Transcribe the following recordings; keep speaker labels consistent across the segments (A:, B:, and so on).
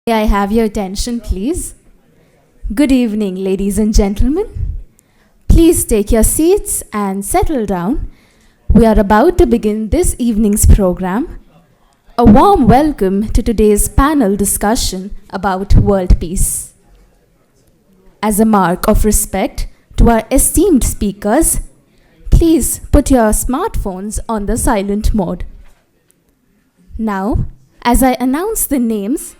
A: May I have your attention, please? Good evening, ladies and gentlemen. Please take your seats and settle down. We are about to begin this evening's program. A warm welcome to today's panel discussion about world peace. As a mark of respect to our esteemed speakers, please put your smartphones on the silent mode. Now, as I announce the names,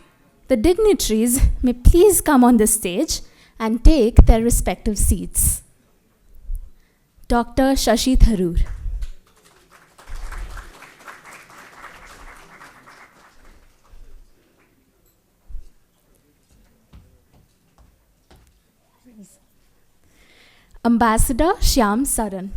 A: the dignitaries may please come on the stage and take their respective seats. Dr. Shashi Tharoor. Ambassador Shyam Saran.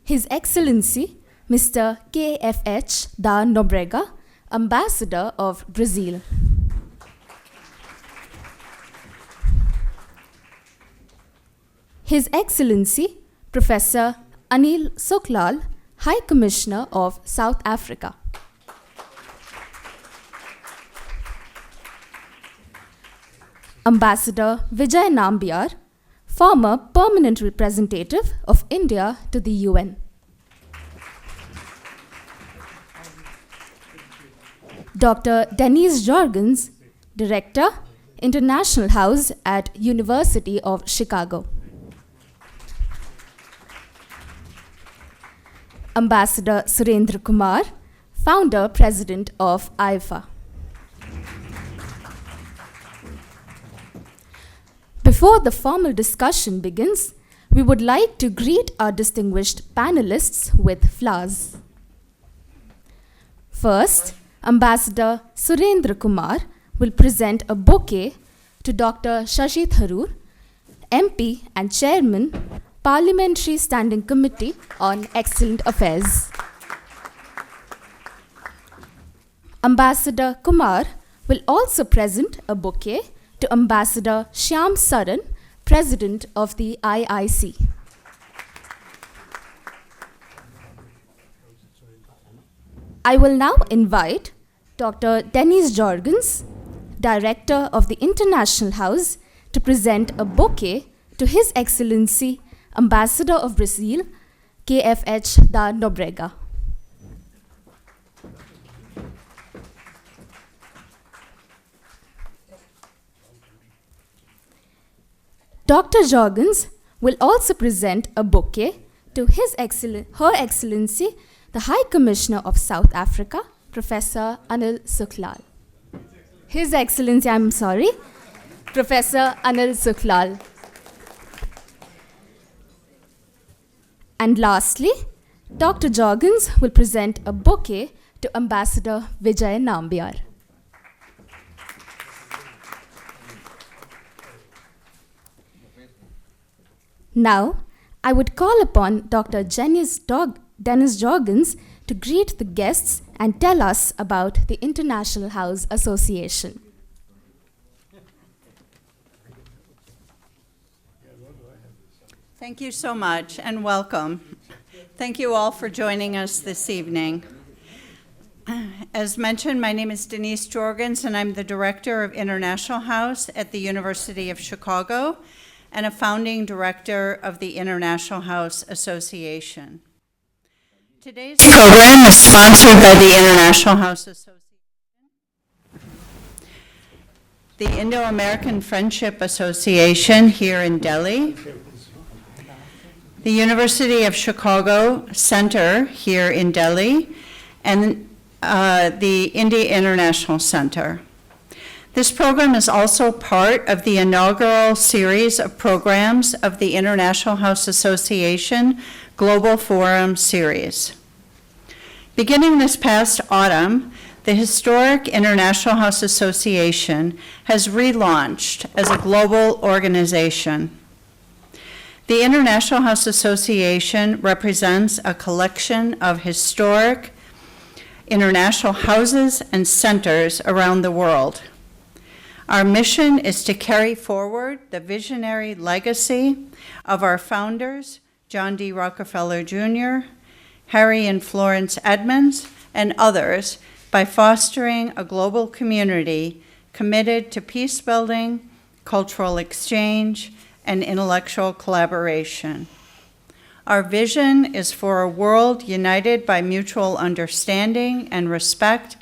A: His Excellency, Mr. KFH da Nóbrega, Ambassador of Brazil. His Excellency, Professor Anil Suklal, High Commissioner of South Africa. Ambassador Vijay Nambiar, former permanent representative of India to the UN. Dr. Denise Jorgens, Director, International House at University of Chicago. Ambassador Surendra Kumar, Founder, President of IIFA. Before the formal discussion begins, we would like to greet our distinguished panelists with flowers. First, Ambassador Surendra Kumar will present a bouquet to Dr. Shashi Tharoor, MP and Chairman, Parliamentary Standing Committee on Excellent Affairs. Ambassador Kumar will also present a bouquet to Ambassador Shyam Saran, President of the IIC. I will now invite Dr. Denise Jorgens, Director of the International House, to present a bouquet to His Excellency, Ambassador of Brazil, KFH da Nóbrega. Dr. Jorgens will also present a bouquet to Her Excellency, the High Commissioner of South Africa, Professor Anil Suklal. Professor Anil Suklal. And lastly, Dr. Jorgens will present a bouquet to Ambassador Vijay Nambiar. Now, I would call upon Dr. Denise Jorgens to greet the guests and tell us about the International House Association.
B: Thank you so much and welcome. Thank you all for joining us this evening. As mentioned, my name is Denise Jorgens and I'm the Director of International House at the University of Chicago and a founding director of the International House Association. Today's program is sponsored by the International House Association, the Indo-American Friendship Association here in Delhi, the University of Chicago Center here in Delhi, and the India International Center. This program is also part of the inaugural series of programs of the International House Association Global Forum Series. Beginning this past autumn, the historic International House Association has relaunched as a global organization. The International House Association represents a collection of historic international houses and centers around the world. Our mission is to carry forward the visionary legacy of our founders John D. Rockefeller Jr., Harry and Florence Edmonds, and others by fostering a global community committed to peace building, cultural exchange, and intellectual collaboration. Our vision is for a world united by mutual understanding and respect,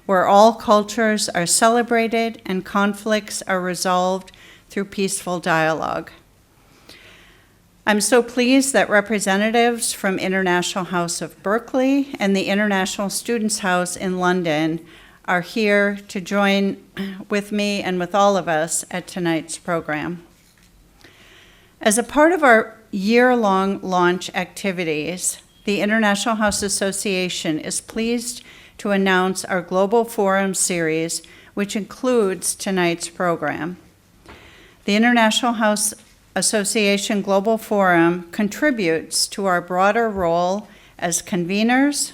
B: where all cultures are celebrated and conflicts are resolved through peaceful dialogue. I'm so pleased that representatives from International House of Berkeley and the International Students House in London are here to join with me and with all of us at tonight's program. As a part of our year-long launch activities, the International House Association is pleased to announce our Global Forum series, which includes tonight's program. The International House Association Global Forum contributes to our broader role as conveners,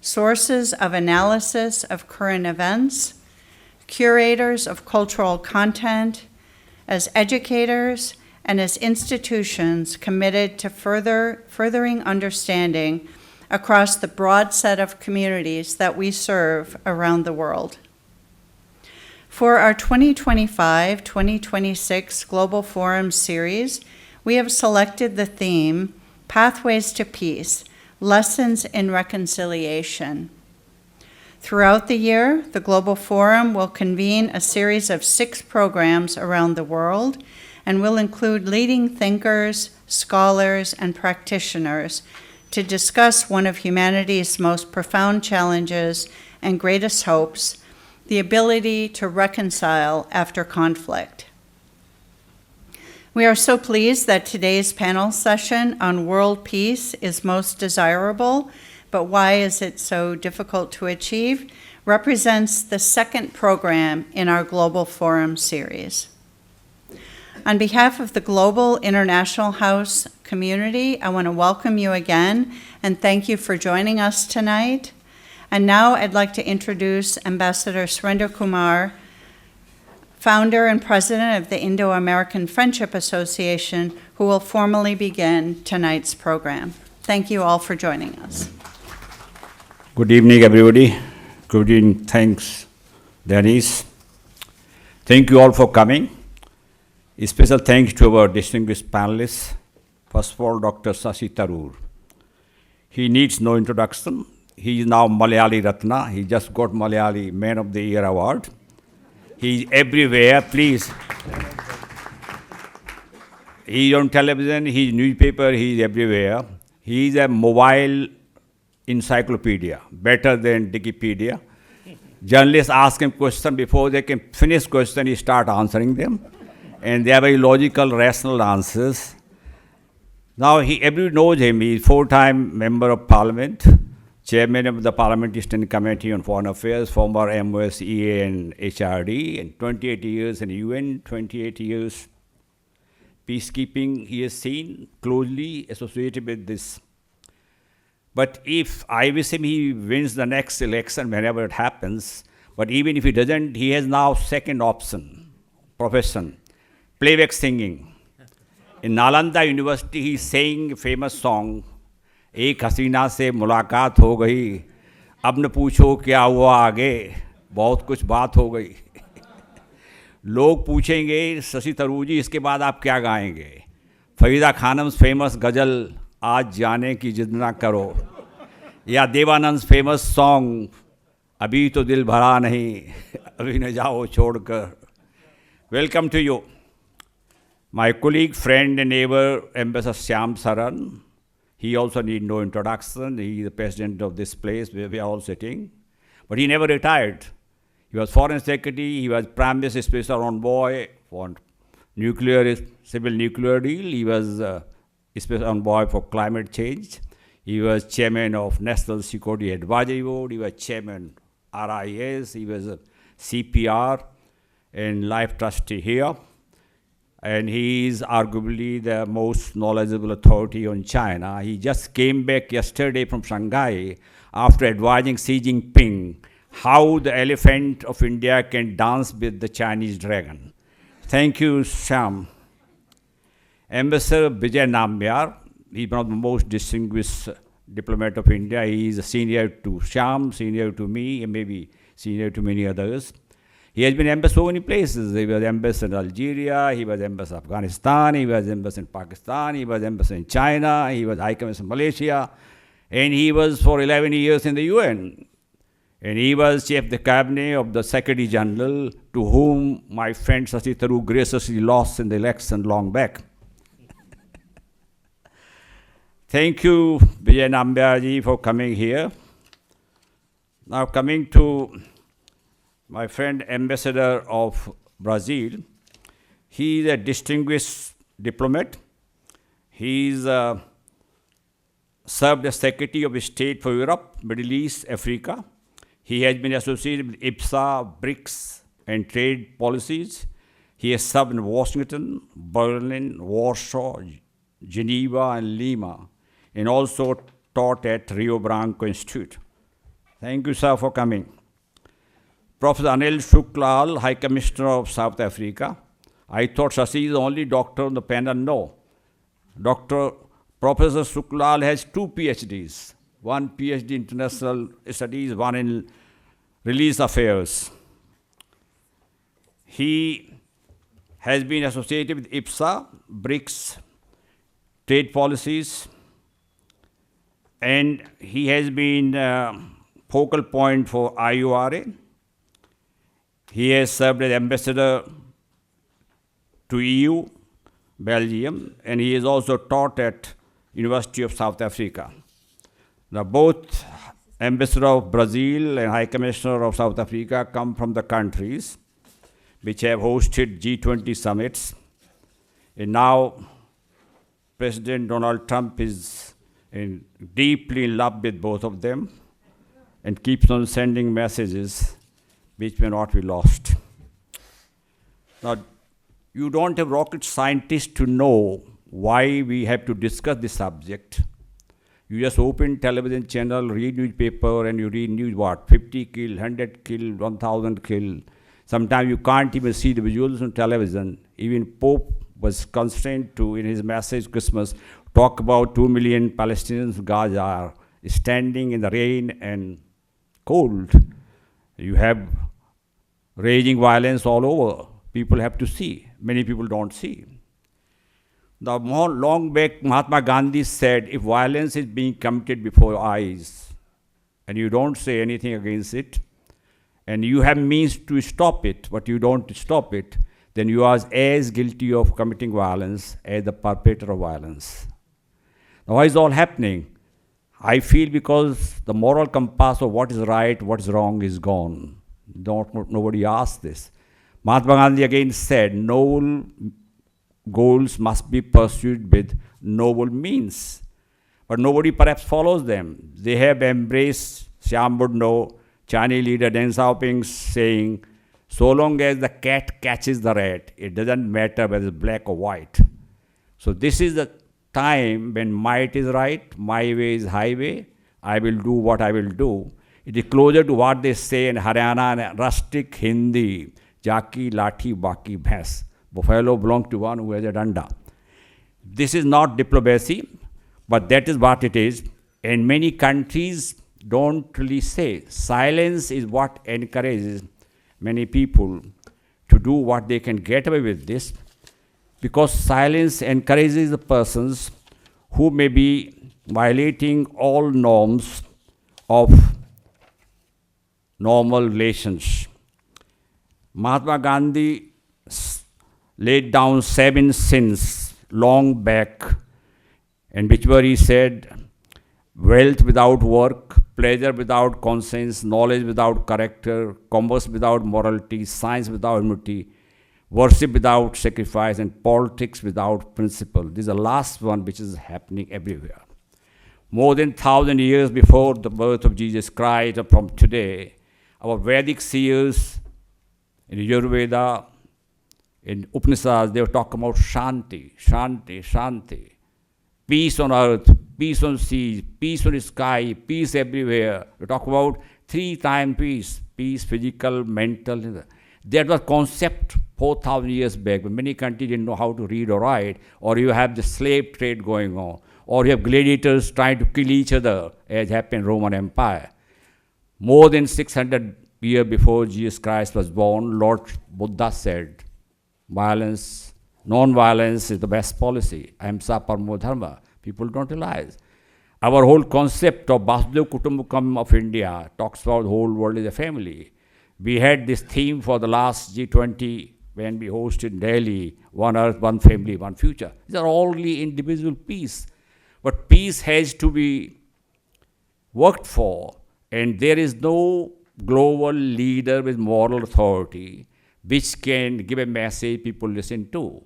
B: sources of analysis of current events, curators of cultural content, as educators, and as institutions committed to furthering understanding across the broad set of communities that we serve around the world. For our 2025-2026 Global Forum series, we have selected the theme, Pathways to Peace, Lessons in Reconciliation. Throughout the year, the Global Forum will convene a series of 6 programs around the world and will include leading thinkers, scholars, and practitioners to discuss one of humanity's most profound challenges and greatest hopes, the ability to reconcile after conflict. We are so pleased that today's panel session on world peace is most desirable, but why is it so difficult to achieve, represents the second program in our Global Forum series. On behalf of the Global International House community, I want to welcome you again and thank you for joining us tonight. And now I'd like to introduce Ambassador Surendra Kumar, founder and president of the Indo-American Friendship Association, who will formally begin tonight's program. Thank you all for joining us.
C: Good evening, everybody. Good evening. Thanks, Denise. Thank you all for coming. A special thanks to our distinguished panelists. First of all, Dr. Shashi Tharoor. He needs no introduction. He is now Malayali Ratna. He just got Malayali Man of the Year award. He is everywhere, please. He is on television, he is newspaper, he is everywhere. He is a mobile encyclopedia, better than Wikipedia. Journalists ask him questions before they can finish question, he start answering them. And they are very logical, rational answers. Now, everybody knows him. He is 4-time member of parliament, chairman of the Parliamentary Standing Committee on Foreign Affairs, former MOSEA and HRD, and 28 years in the UN, 28 years peacekeeping. He has seen closely associated with this. But if I wish him he wins the next election, whenever it happens, but even if he doesn't, he has now second option, profession. Playback singing. In Nalanda University, he sang a famous song, एक हसीना से मुलाकात हो गई, अब न पूछो क्या हुआ आगे, बहुत कुछ बात हो गई. लोग पूछेंगे, शशि थरूर जी इसके बाद आप क्या गाएंगे? फरीदा खानम्स फेमस गज़ल, आज जाने की जिद ना करो, या देवानंद फेमस सॉन्ग, अभी तो दिल भरा नहीं, अभी न जाओ छोड़कर. Welcome to you. My colleague, friend and neighbor, Ambassador Shyam Saran. He also needs no introduction. He is the president of this place where we are all sitting. But he never retired. He was foreign secretary. He was prime minister special envoy for civil nuclear deal. He was special envoy for climate change. He was chairman of National Security Advisory Board. He was chairman RIS. He was a CPR and life trustee here. And he is arguably the most knowledgeable authority on China. He just came back yesterday from Shanghai after advising Xi Jinping how the elephant of India can dance with the Chinese dragon. Thank you, Shyam. Ambassador Vijay Nambiar, he's one of the most distinguished diplomat of India. He is a senior to Shyam, senior to me, and maybe senior to many others. He has been ambassador so many places. He was ambassador in Algeria, he was ambassador in Afghanistan, he was ambassador in Pakistan, he was ambassador in China, he was High Commissioner in Malaysia, and he was for 11 years in the UN. And he was chief of the cabinet of the Secretary General, to whom my friend Shashi Tharoor graciously lost in the election long back. Thank you, Vijay Nambiarji, for coming here. Now coming to my friend Ambassador of Brazil, he is a distinguished diplomat. He is served as Secretary of State for Europe, Middle East, Africa. He has been associated with IPSA, BRICS, and trade policies. He has served in Washington, Berlin, Warsaw, Geneva, and Lima, and also taught at Rio Branco Institute. Thank you, sir, for coming. Professor Anil Shuklal, High Commissioner of South Africa. I thought Shashi is the only doctor on the panel. No. Professor Shuklal has 2 PhDs. One PhD in international studies, one in release affairs. He has been associated with IPSA, BRICS, trade policies, and he has been focal point for IURA. He has served as ambassador to EU, Belgium, and he is also taught at University of South Africa. Now, both Ambassador of Brazil and High Commissioner of South Africa come from the countries which have hosted G20 summits. And now, President Donald Trump is deeply in love with both of them and keeps on sending messages which may not be lost. Now, you don't have rocket scientists to know why we have to discuss this subject. You just open television channel, read newspaper, and you read news, 50 killed, 100 killed, 1,000 killed. Sometimes you can't even see the visuals on television. Even Pope was constrained to, in his message Christmas, talk about 2 million Palestinians in Gaza are standing in the rain and cold. You have raging violence all over. People have to see. Many people don't see. Now, long back, Mahatma Gandhi said, if violence is being committed before your eyes, and you don't say anything against it, and you have means to stop it, but you don't stop it, then you are as guilty of committing violence as the perpetrator of violence. Now, why is all happening? I feel because the moral compass of what is right, what is wrong is gone. Nobody asked this. Mahatma Gandhi again said, noble goals must be pursued with noble means. But nobody perhaps follows them. They have embraced, Shyam would know, Chinese leader Deng Xiaoping saying, so long as the cat catches the rat, it doesn't matter whether it's black or white. So this is the time when might is right, my way is highway, I will do what I will do. It is closer to what they say in Haryana and rustic Hindi, Jaki, Lathi, Baki, Bhains. Buffalo belongs to one who has a danda. This is not diplomacy, but that is what it is. And many countries don't really say. Silence is what encourages many people to do what they can get away with this, because silence encourages the persons who may be violating all norms of normal relations. Mahatma Gandhi laid down 7 sins long back, and which were, he said, wealth without work, pleasure without conscience, knowledge without character, commerce without morality, science without humility, worship without sacrifice, and politics without principle. This is the last one which is happening everywhere. More than 1,000 years before the birth of Jesus Christ, or from today, our Vedic seers in Ayurveda, in Upanishads, they were talking about Shanti, Shanti, Shanti. Peace on earth, peace on sea, peace on the sky, peace everywhere. We talk about 3 times peace, peace, physical, mental. That was concept 4,000 years back, when many countries didn't know how to read or write, or you have the slave trade going on, or you have gladiators trying to kill each other, as happened in Roman Empire. More than 600 years before Jesus Christ was born, Lord Buddha said, violence, non-violence is the best policy. Ahimsa paramo dharma. People don't realize. Our whole concept of Vasudhaiva Kutumbakam of India talks about the whole world as a family. We had this theme for the last G20 when we hosted Delhi, one earth, one family, one future. These are only individual peace. But peace has to be worked for, and there is no global leader with moral authority which can give a message people listen to.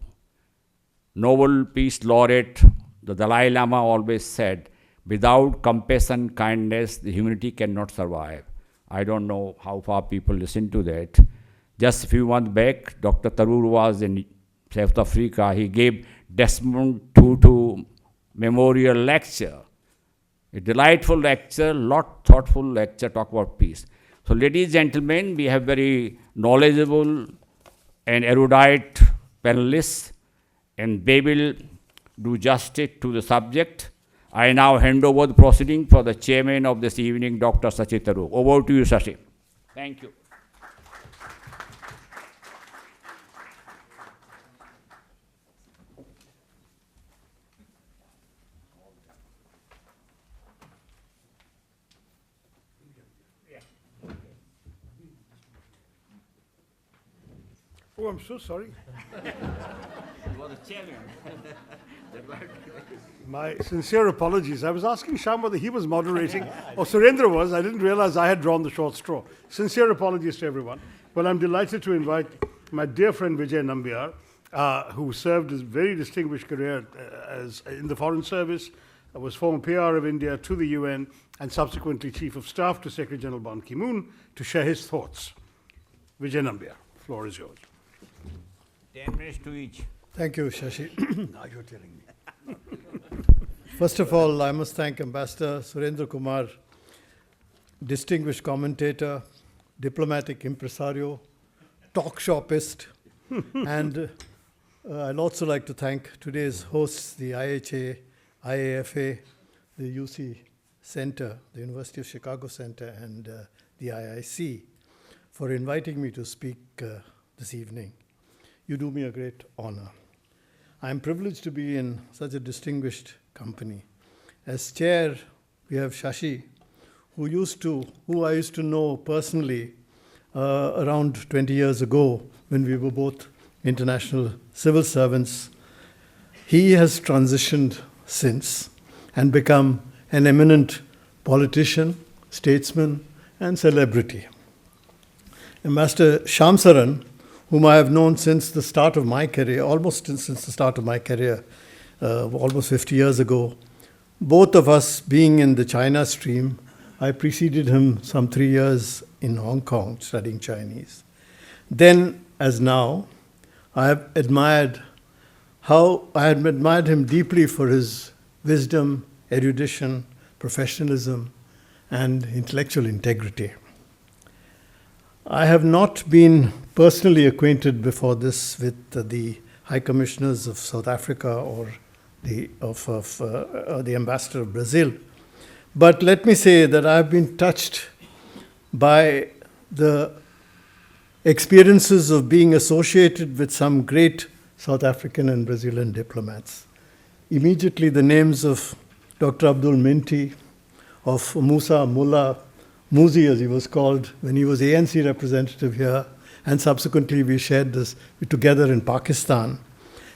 C: Nobel Peace Laureate, the Dalai Lama always said, without compassion, kindness, the humanity cannot survive. I don't know how far people listen to that. Just a few months back, Dr. Tharoor was in South Africa. He gave Desmond Tutu memorial lecture. A delightful lecture, thoughtful lecture, talk about peace. So ladies and gentlemen, we have very knowledgeable and erudite panelists, and they will do justice to the subject. I now hand over the proceeding for the chairman of this evening, Dr. Shashi Tharoor. Over to you, Shashi. Thank you.
D: Oh, I'm so sorry.
C: You are the chairman.
D: My sincere apologies. I was asking Shyam whether he was moderating or Surendra was. I didn't realize I had drawn the short straw. Sincere apologies to everyone. Well, I'm delighted to invite my dear friend Vijay Nambiar, who served his very distinguished career as in the Foreign Service, was former PR of India to the UN, and subsequently Chief of Staff to Secretary General Ban Ki-moon, to share his thoughts. Vijay Nambiar, floor is yours.
C: 10 minutes to each.
E: Thank you, Shashi. Now you're telling me. First of all, I must thank Ambassador Surendra Kumar, distinguished commentator, diplomatic impresario, talk shopist, and I'd also like to thank today's hosts, the IHA, IAFA, the UC Center, the University of Chicago Center, and the IIC, for inviting me to speak this evening. You do me a great honor. I'm privileged to be in such a distinguished company. As chair, we have Shashi, who I used to know personally around 20 years ago when we were both international civil servants. He has transitioned since and become an eminent politician, statesman, and celebrity. Ambassador Shamsaran, whom I have known since the start of my career, almost 50 years ago. Both of us being in the China stream, I preceded him some 3 years in Hong Kong studying Chinese. Then, as now, I have admired him deeply for his wisdom, erudition, professionalism, and intellectual integrity. I have not been personally acquainted before this with the High Commissioners of South Africa or the Ambassador of Brazil. But let me say that I've been touched by the experiences of being associated with some great South African and Brazilian diplomats. Immediately the names of Dr. Abdul Minty, of Musa Mullah Muzi, as he was called, when he was ANC representative here, and subsequently we shared this together in Pakistan.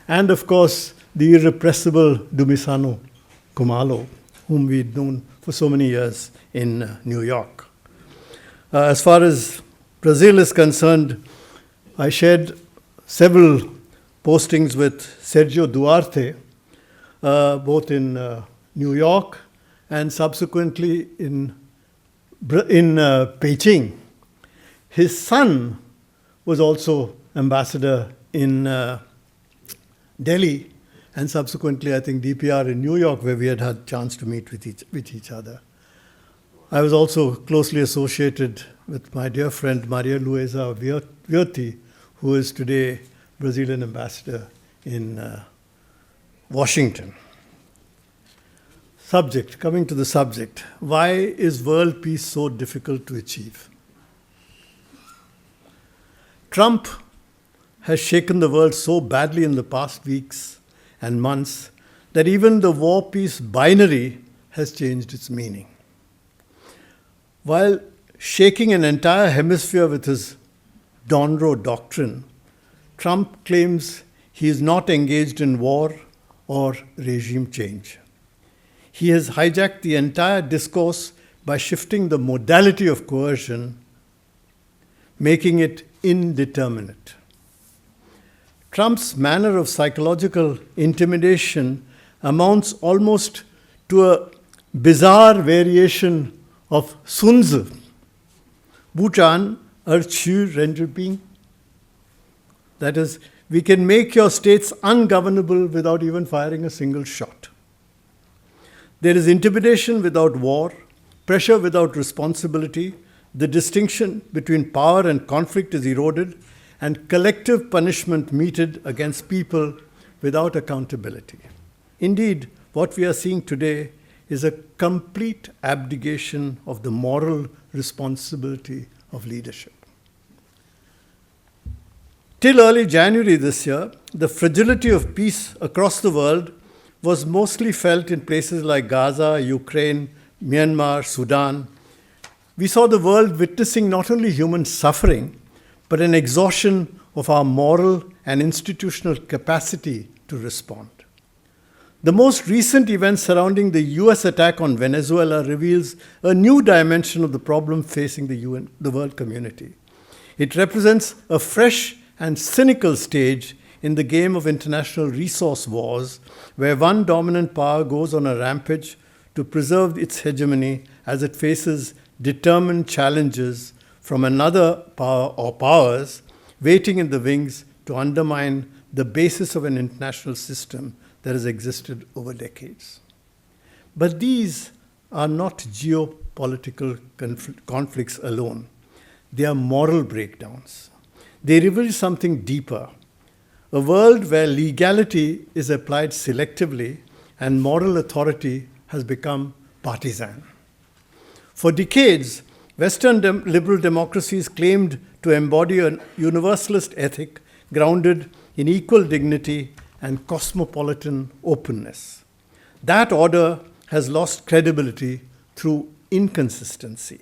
E: And of course, the irrepressible Dumisano Khumalo, whom we'd known for so many years in New York. As far as Brazil is concerned, I shared several postings with Sergio Duarte, both in New York and subsequently in Beijing. His son was also ambassador in Delhi, and subsequently, I think, DPR in New York, where we had a chance to meet with each other. I was also closely associated with my dear friend Maria Luisa Viotti, who is today Brazilian ambassador in Washington. Coming to the subject, why is world peace so difficult to achieve? Trump has shaken the world so badly in the past weeks and months that even the war-peace binary has changed its meaning. While shaking an entire hemisphere with his Donroe doctrine, Trump claims he is not engaged in war or regime change. He has hijacked the entire discourse by shifting the modality of coercion, making it indeterminate. Trump's manner of psychological intimidation amounts almost to a bizarre variation of Sun Tzu, Bhutan Chu Renjuping. That is, we can make your states ungovernable without even firing a single shot. There is intimidation without war, pressure without responsibility, the distinction between power and conflict is eroded, and collective punishment meted against people without accountability. Indeed, what we are seeing today is a complete abdication of the moral responsibility of leadership. Till early January this year, the fragility of peace across the world was mostly felt in places like Gaza, Ukraine, Myanmar, Sudan. We saw the world witnessing not only human suffering, but an exhaustion of our moral and institutional capacity to respond. The most recent events surrounding the US attack on Venezuela reveals a new dimension of the problem facing the world community. It represents a fresh and cynical stage in the game of international resource wars, where one dominant power goes on a rampage to preserve its hegemony as it faces determined challenges from another power or powers waiting in the wings to undermine the basis of an international system that has existed over decades. But these are not geopolitical conflicts alone. They are moral breakdowns. They reveal something deeper. A world where legality is applied selectively and moral authority has become partisan. For decades, Western liberal democracies claimed to embody a universalist ethic grounded in equal dignity and cosmopolitan openness. That order has lost credibility through inconsistency.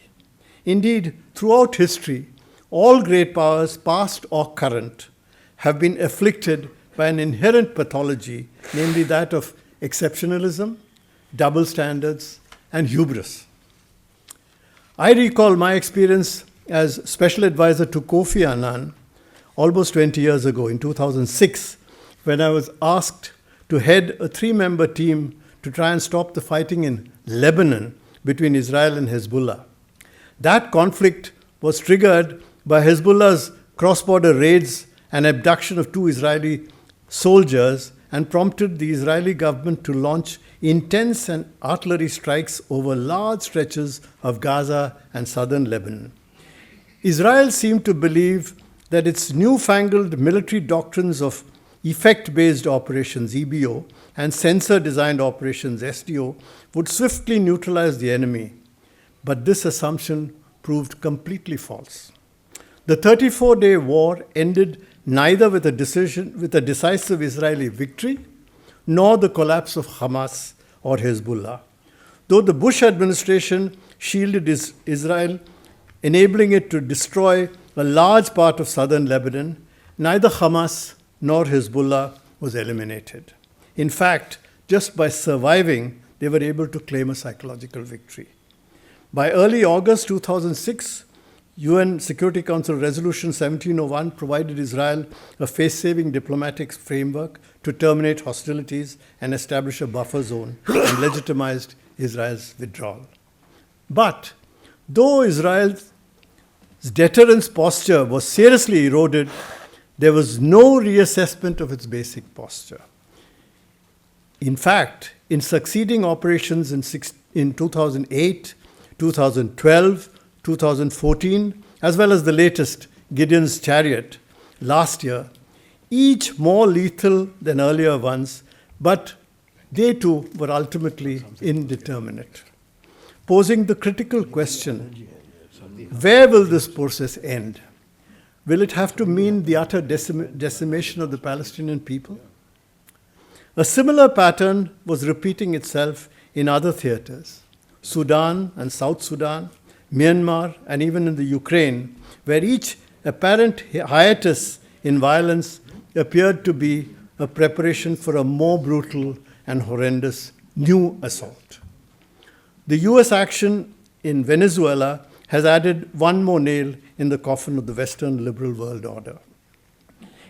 E: Indeed, throughout history, all great powers, past or current, have been afflicted by an inherent pathology, namely that of exceptionalism, double standards, and hubris. I recall my experience as special advisor to Kofi Annan almost 20 years ago, in 2006, when I was asked to head a 3-member team to try and stop the fighting in Lebanon between Israel and Hezbollah. That conflict was triggered by Hezbollah's cross-border raids and abduction of 2 Israeli soldiers and prompted the Israeli government to launch intense and artillery strikes over large stretches of Gaza and southern Lebanon. Israel seemed to believe that its newfangled military doctrines of effect-based operations, EBO, and sensor-designed operations, SDO, would swiftly neutralize the enemy. But this assumption proved completely false. The 34-day war ended neither with a decisive Israeli victory nor the collapse of Hamas or Hezbollah. Though the Bush administration shielded Israel, enabling it to destroy a large part of southern Lebanon, neither Hamas nor Hezbollah was eliminated. In fact, just by surviving, they were able to claim a psychological victory. By early August 2006, UN Security Council Resolution 1701 provided Israel a face-saving diplomatic framework to terminate hostilities and establish a buffer zone and legitimized Israel's withdrawal. But though Israel's deterrence posture was seriously eroded, there was no reassessment of its basic posture. In fact, in succeeding operations in 2008, 2012, 2014, as well as the latest, Gideon's Chariot, last year, each more lethal than earlier ones, but they too were ultimately indeterminate, posing the critical question, where will this process end? Will it have to mean the utter decimation of the Palestinian people? A similar pattern was repeating itself in other theaters, Sudan and South Sudan, Myanmar, and even in the Ukraine, where each apparent hiatus in violence appeared to be a preparation for a more brutal and horrendous new assault. The US action in Venezuela has added one more nail in the coffin of the Western liberal world order.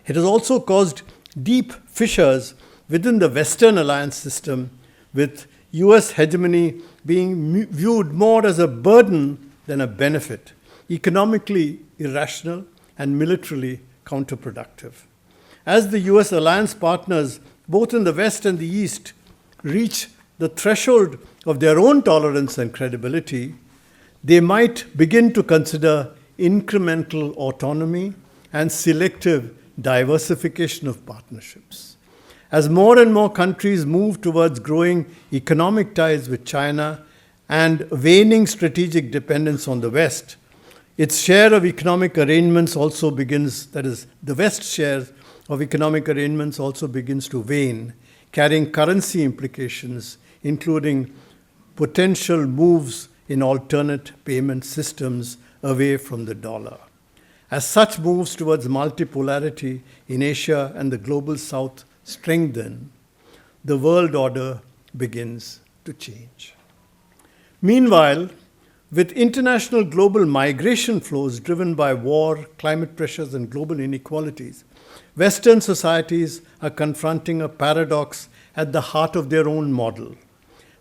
E: It has also caused deep fissures within the Western alliance system, with US hegemony being viewed more as a burden than a benefit, economically irrational and militarily counterproductive. As the US alliance partners, both in the West and the East, reach the threshold of their own tolerance and credibility, they might begin to consider incremental autonomy and selective diversification of partnerships. As more and more countries move towards growing economic ties with China and waning strategic dependence on the West, its share of economic arrangements also begins, that is, the West's share of economic arrangements also begins to wane, carrying currency implications, including potential moves in alternate payment systems away from the dollar. As such moves towards multipolarity in Asia and the global South strengthen, the world order begins to change. Meanwhile, with international global migration flows driven by war, climate pressures, and global inequalities, Western societies are confronting a paradox at the heart of their own model.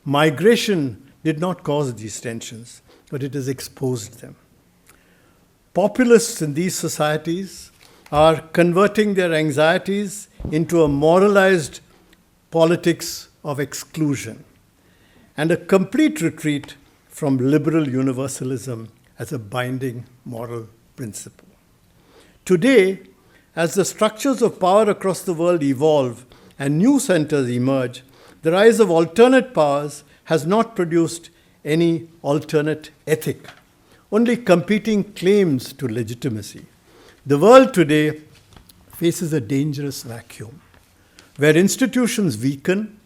E: Migration did not cause these tensions, but it has exposed them. Populists in these societies are converting their anxieties into a moralized politics of exclusion and a complete retreat from liberal universalism as a binding moral principle. Today, as the structures of power across the world evolve and new centers emerge, the rise of alternate powers has not produced any alternate ethic, only competing claims to legitimacy. The world today faces a dangerous vacuum, where institutions weaken,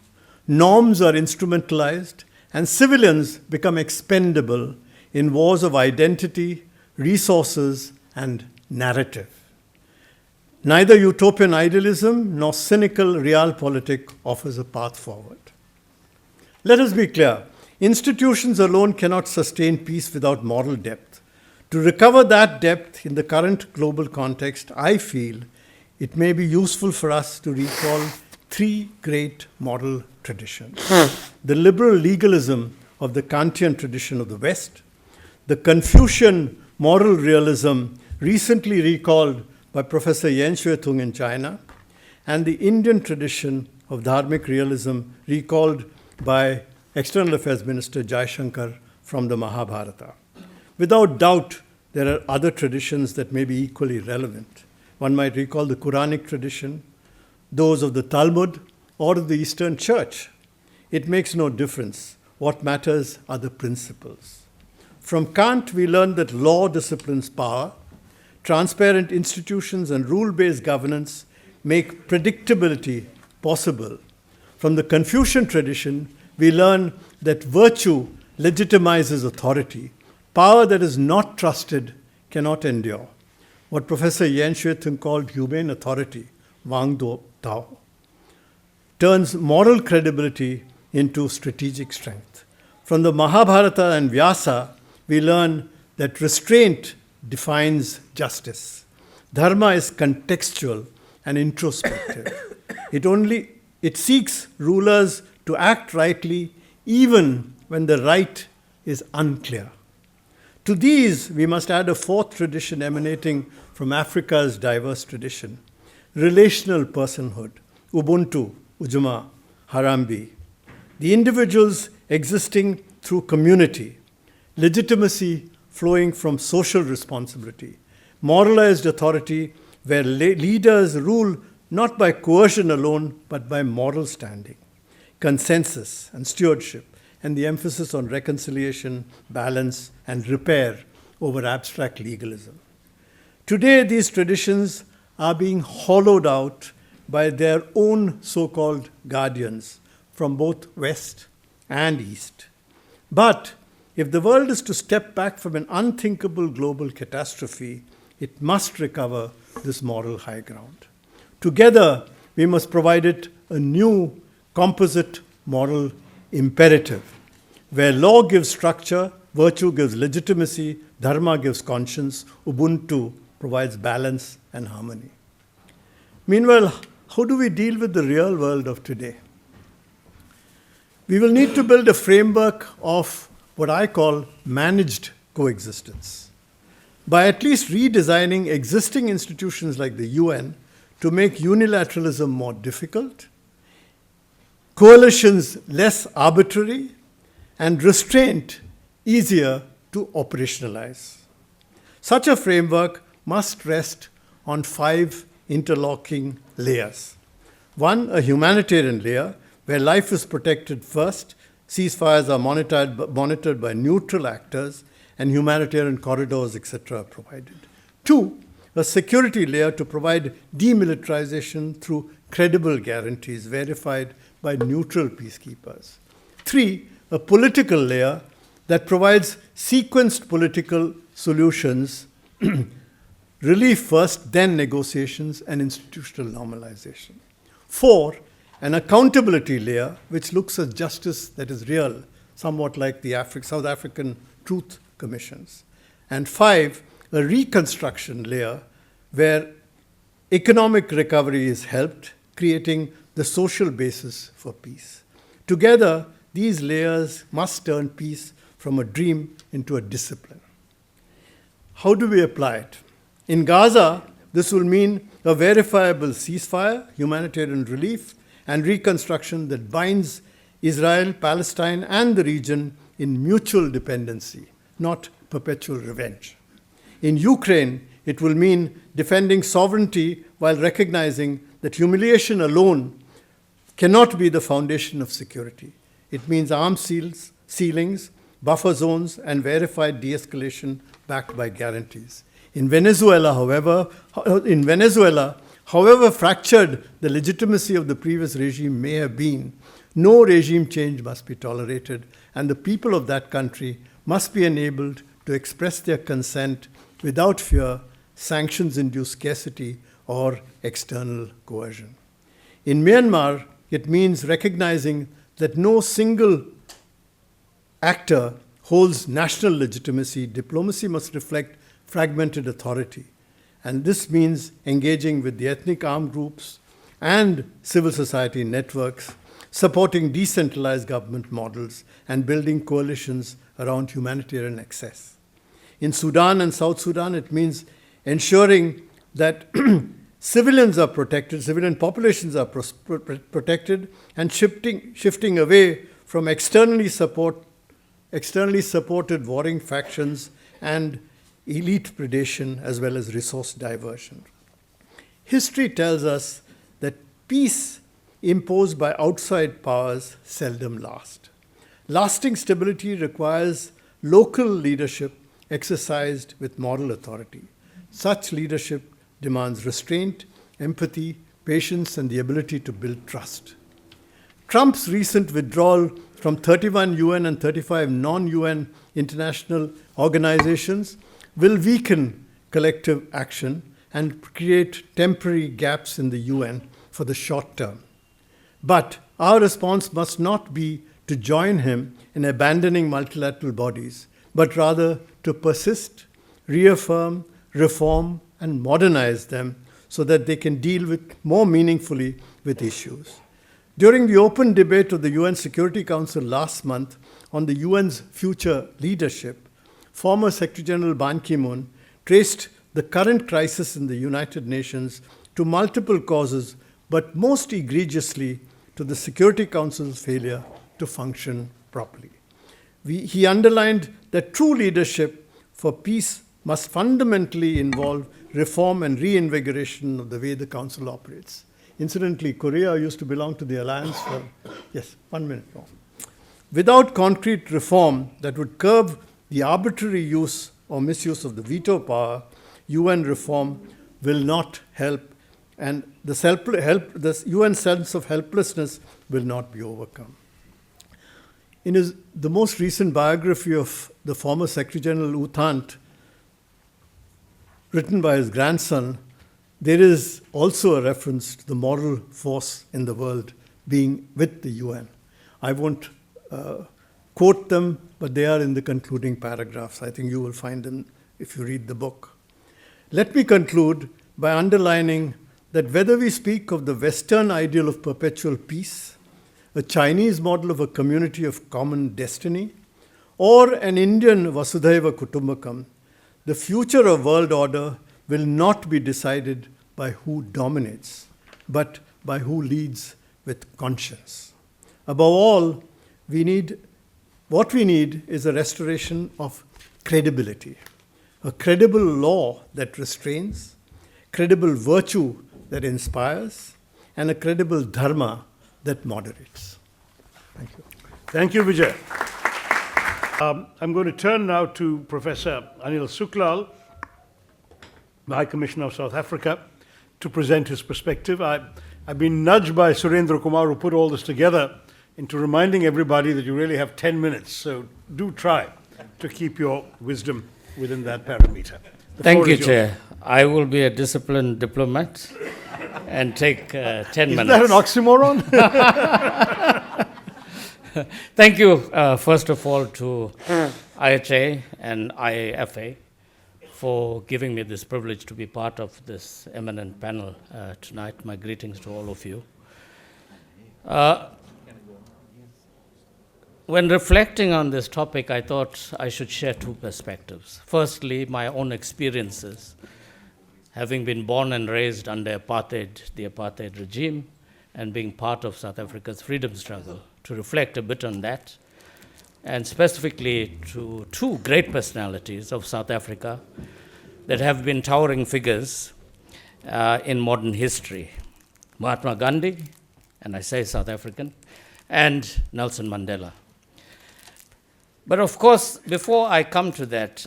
E: norms are instrumentalized, and civilians become expendable in wars of identity, resources, and narrative. Neither utopian idealism nor cynical realpolitik offers a path forward. Let us be clear, institutions alone cannot sustain peace without moral depth. To recover that depth in the current global context, I feel it may be useful for us to recall three great moral traditions. The liberal legalism of the Kantian tradition of the West, the Confucian moral realism recently recalled by Professor Yan Xuetung in China, and the Indian tradition of dharmic realism recalled by External Affairs Minister Jaishankar from the Mahabharata. Without doubt, there are other traditions that may be equally relevant. One might recall the Quranic tradition, those of the Talmud, or of the Eastern Church. It makes no difference. What matters are the principles. From Kant, we learn that law disciplines power, transparent institutions and rule-based governance make predictability possible. From the Confucian tradition, we learn that virtue legitimizes authority. Power that is not trusted cannot endure. What Professor Yan Xuetung called humane authority, Wang Do Tao, turns moral credibility into strategic strength. From the Mahabharata and Vyasa, we learn that restraint defines justice. Dharma is contextual and introspective. It seeks rulers to act rightly even when the right is unclear. To these, we must add a fourth tradition emanating from Africa's diverse tradition, relational personhood, Ubuntu, Ujamaa, Harambee. The individuals existing through community, legitimacy flowing from social responsibility, moralized authority where leaders rule not by coercion alone, but by moral standing. consensus, and stewardship, and the emphasis on reconciliation, balance, and repair over abstract legalism. Today, these traditions are being hollowed out by their own so-called guardians from both West and East. But if the world is to step back from an unthinkable global catastrophe, it must recover this moral high ground. Together, we must provide it a new composite moral imperative, where law gives structure, virtue gives legitimacy, dharma gives conscience, Ubuntu provides balance and harmony. Meanwhile, how do we deal with the real world of today? We will need to build a framework of what I call managed coexistence, by at least redesigning existing institutions like the UN to make unilateralism more difficult, coalitions less arbitrary, and restraint easier to operationalize. Such a framework must rest on 5 interlocking layers. 1, a humanitarian layer, where life is protected first, ceasefires are monitored by neutral actors, and humanitarian corridors, etc. are provided. 2, a security layer to provide demilitarization through credible guarantees verified by neutral peacekeepers. 3, a political layer that provides sequenced political solutions, relief first, then negotiations and institutional normalization. 4, an accountability layer which looks at justice that is real, somewhat like the South African Truth Commissions. And 5, a reconstruction layer where economic recovery is helped, creating the social basis for peace. Together, these layers must turn peace from a dream into a discipline. How do we apply it? In Gaza, this will mean a verifiable ceasefire, humanitarian relief, and reconstruction that binds Israel, Palestine, and the region in mutual dependency, not perpetual revenge. In Ukraine, it will mean defending sovereignty while recognizing that humiliation alone cannot be the foundation of security. It means arms ceilings, buffer zones, and verified de-escalation backed by guarantees. In Venezuela, however fractured the legitimacy of the previous regime may have been, no regime change must be tolerated, and the people of that country must be enabled to express their consent without fear, sanctions-induced scarcity, or external coercion. In Myanmar, it means recognizing that no single actor holds national legitimacy. Diplomacy must reflect fragmented authority. And this means engaging with the ethnic armed groups and civil society networks, supporting decentralized government models, and building coalitions around humanitarian access. In Sudan and South Sudan, it means ensuring that civilians are protected, civilian populations are protected, and shifting away from externally supported warring factions and elite predation, as well as resource diversion. History tells us that peace imposed by outside powers seldom lasts. Lasting stability requires local leadership exercised with moral authority. Such leadership demands restraint, empathy, patience, and the ability to build trust. Trump's recent withdrawal from 31 UN and 35 non-UN international organizations will weaken collective action and create temporary gaps in the UN for the short term. But our response must not be to join him in abandoning multilateral bodies, but rather to persist, reaffirm, reform, and modernize them so that they can deal more meaningfully with issues. During the open debate of the UN Security Council last month on the UN's future leadership, former Secretary General Ban Ki-moon traced the current crisis in the United Nations to multiple causes, but most egregiously to the Security Council's failure to function properly. He underlined that true leadership for peace must fundamentally involve reform and reinvigoration of the way the Council operates. Incidentally, Korea used to belong to the alliance for, yes, 1 minute more. Without concrete reform that would curb the arbitrary use or misuse of the veto power, UN reform will not help, and the UN sense of helplessness will not be overcome. In the most recent biography of the former Secretary General U Thant, written by his grandson, there is also a reference to the moral force in the world being with the UN. I won't quote them, but they are in the concluding paragraphs. I think you will find them if you read the book. Let me conclude by underlining that whether we speak of the Western ideal of perpetual peace, a Chinese model of a community of common destiny, or an Indian Vasudhaiva Kutumbakam, the future of world order will not be decided by who dominates, but by who leads with conscience. Above all, what we need is a restoration of credibility, a credible law that restrains, credible virtue that inspires, and a credible dharma that moderates. Thank you.
D: Thank you, Vijay. I'm going to turn now to Professor Anil Suklal, the High Commissioner of South Africa, to present his perspective. I've been nudged by Surendra Kumar, who put all this together, into reminding everybody that you really have 10 minutes. So do try to keep your wisdom within that parameter. The
F: Thank
D: floor
F: you,
D: is yours.
F: Chair. I will be a disciplined diplomat and take 10
D: Is
F: minutes.
D: that an oxymoron?
F: Thank you, first of all, to IHA and IAFA for giving me this privilege to be part of this eminent panel tonight. My greetings to all of you. When reflecting on this topic, I thought I should share two perspectives. Firstly, my own experiences, having been born and raised under the apartheid regime, and being part of South Africa's freedom struggle, to reflect a bit on that, and specifically to two great personalities of South Africa that have been towering figures in modern history. Mahatma Gandhi, and I say South African, and Nelson Mandela. But of course, before I come to that,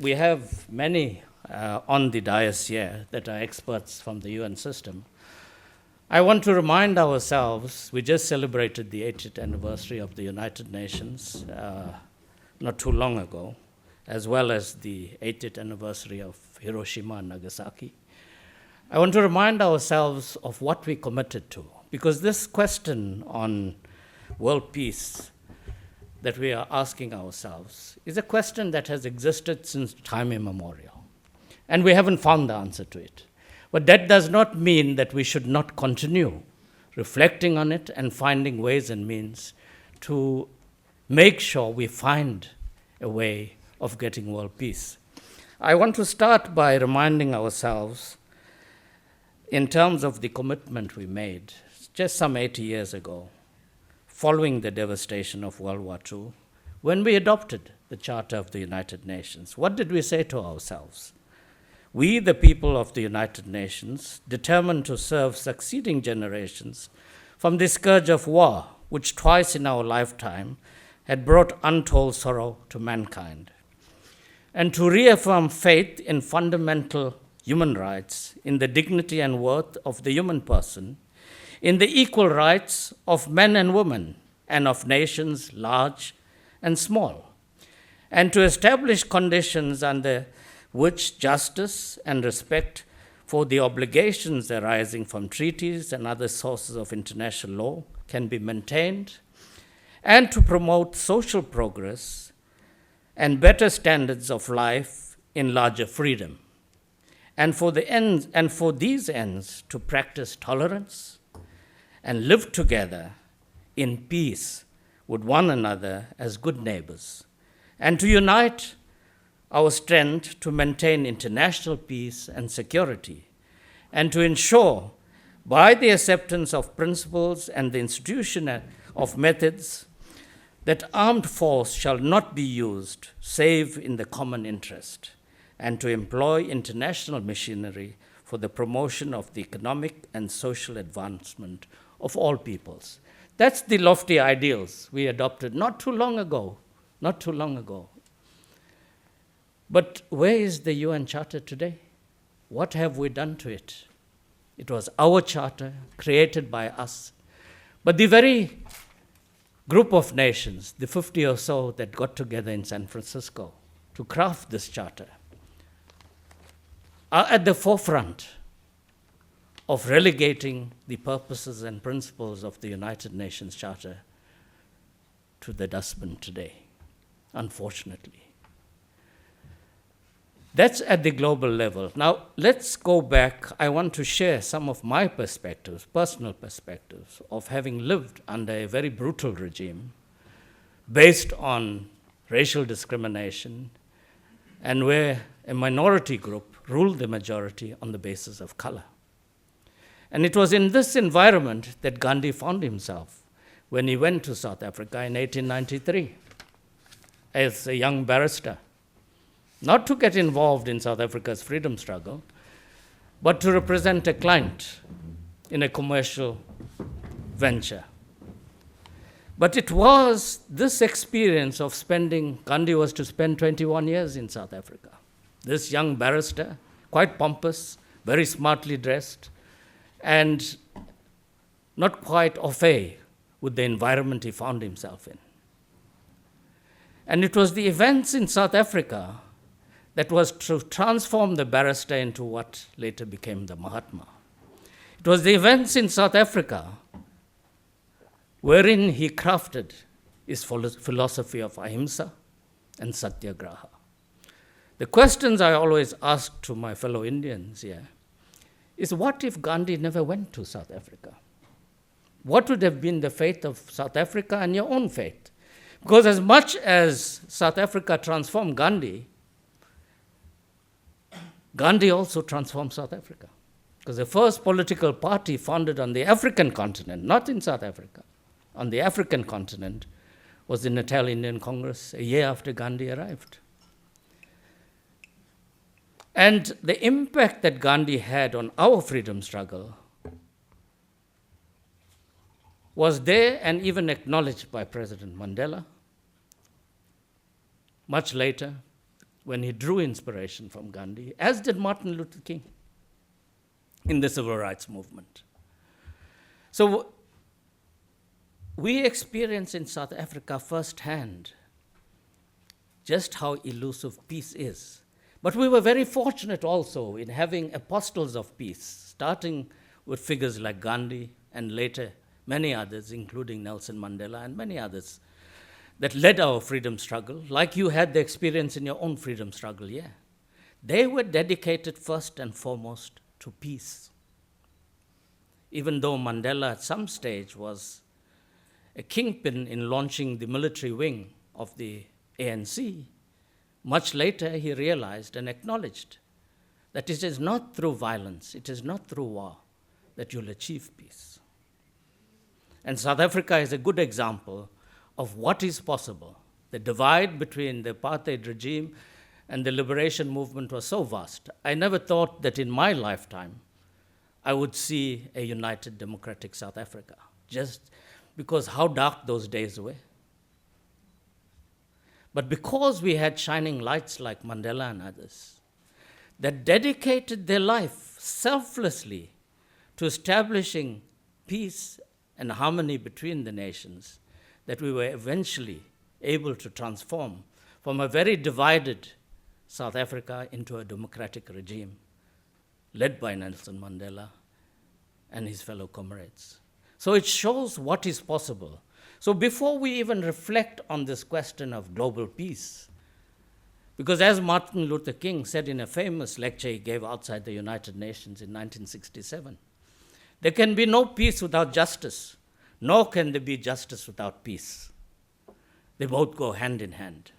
F: we have many on the dais here that are experts from the UN system. I want to remind ourselves, we just celebrated the 80th anniversary of the United Nations not too long ago, as well as the 80th anniversary of Hiroshima and Nagasaki. I want to remind ourselves of what we committed to, because this question on world peace that we are asking ourselves is a question that has existed since time immemorial, and we haven't found the answer to it. But that does not mean that we should not continue reflecting on it and finding ways and means to make sure we find a way of getting world peace. I want to start by reminding ourselves in terms of the commitment we made just some 80 years ago, following the devastation of World War II, when we adopted the Charter of the United Nations. What did we say to ourselves? We, the people of the United Nations, determined to serve succeeding generations from the scourge of war, which twice in our lifetime had brought untold sorrow to mankind, and to reaffirm faith in fundamental human rights, in the dignity and worth of the human person, in the equal rights of men and women, and of nations large and small, and to establish conditions under which justice and respect for the obligations arising from treaties and other sources of international law can be maintained, and to promote social progress and better standards of life in larger freedom, and for these ends to practice tolerance and live together in peace with one another as good neighbors, and to unite our strength to maintain international peace and security, and to ensure, by the acceptance of principles and the institution of methods, that armed force shall not be used save in the common interest, and to employ international machinery for the promotion of the economic and social advancement of all peoples. That's the lofty ideals we adopted not too long ago. But where is the UN Charter today? What have we done to it? It was our charter, created by us. But the very group of nations, the 50 or so that got together in San Francisco to craft this charter, are at the forefront of relegating the purposes and principles of the United Nations Charter to the dustbin today, unfortunately. That's at the global level. Now, let's go back. I want to share some of my perspectives, personal perspectives, of having lived under a very brutal regime based on racial discrimination and where a minority group ruled the majority on the basis of color. And it was in this environment that Gandhi found himself when he went to South Africa in 1893 as a young barrister. Not to get involved in South Africa's freedom struggle, but to represent a client in a commercial venture. But it was this experience of Gandhi was to spend 21 years in South Africa. This young barrister, quite pompous, very smartly dressed, and not quite au fait with the environment he found himself in. And it was the events in South Africa that was to transform the barrister into what later became the Mahatma. It was the events in South Africa wherein he crafted his philosophy of ahimsa and satyagraha. The questions I always ask to my fellow Indians here is, what if Gandhi never went to South Africa? What would have been the fate of South Africa and your own fate? Because as much as South Africa transformed Gandhi, Gandhi also transformed South Africa. Because the first political party founded on the African continent, not in South Africa, on the African continent, was the Natal Indian Congress a year after Gandhi arrived. And the impact that Gandhi had on our freedom struggle was there and even acknowledged by President Mandela. Much later, when he drew inspiration from Gandhi, as did Martin Luther King in the civil rights movement. So we experience in South Africa firsthand just how elusive peace is. But we were very fortunate also in having apostles of peace, starting with figures like Gandhi and later many others, including Nelson Mandela and many others, that led our freedom struggle, like you had the experience in your own freedom struggle, yeah. They were dedicated first and foremost to peace. Even though Mandela at some stage was a kingpin in launching the military wing of the ANC, much later he realized and acknowledged that it is not through violence, it is not through war that you'll achieve peace. And South Africa is a good example of what is possible. The divide between the apartheid regime and the liberation movement was so vast. I never thought that in my lifetime I would see a united democratic South Africa, just because how dark those days were. But because we had shining lights like Mandela and others that dedicated their life selflessly to establishing peace and harmony between the nations, that we were eventually able to transform from a very divided South Africa into a democratic regime led by Nelson Mandela and his fellow comrades. So it shows what is possible. So before we even reflect on this question of global peace, because as Martin Luther King said in a famous lecture he gave outside the United Nations in 1967, there can be no peace without justice, nor can there be justice without peace. They both go hand in hand.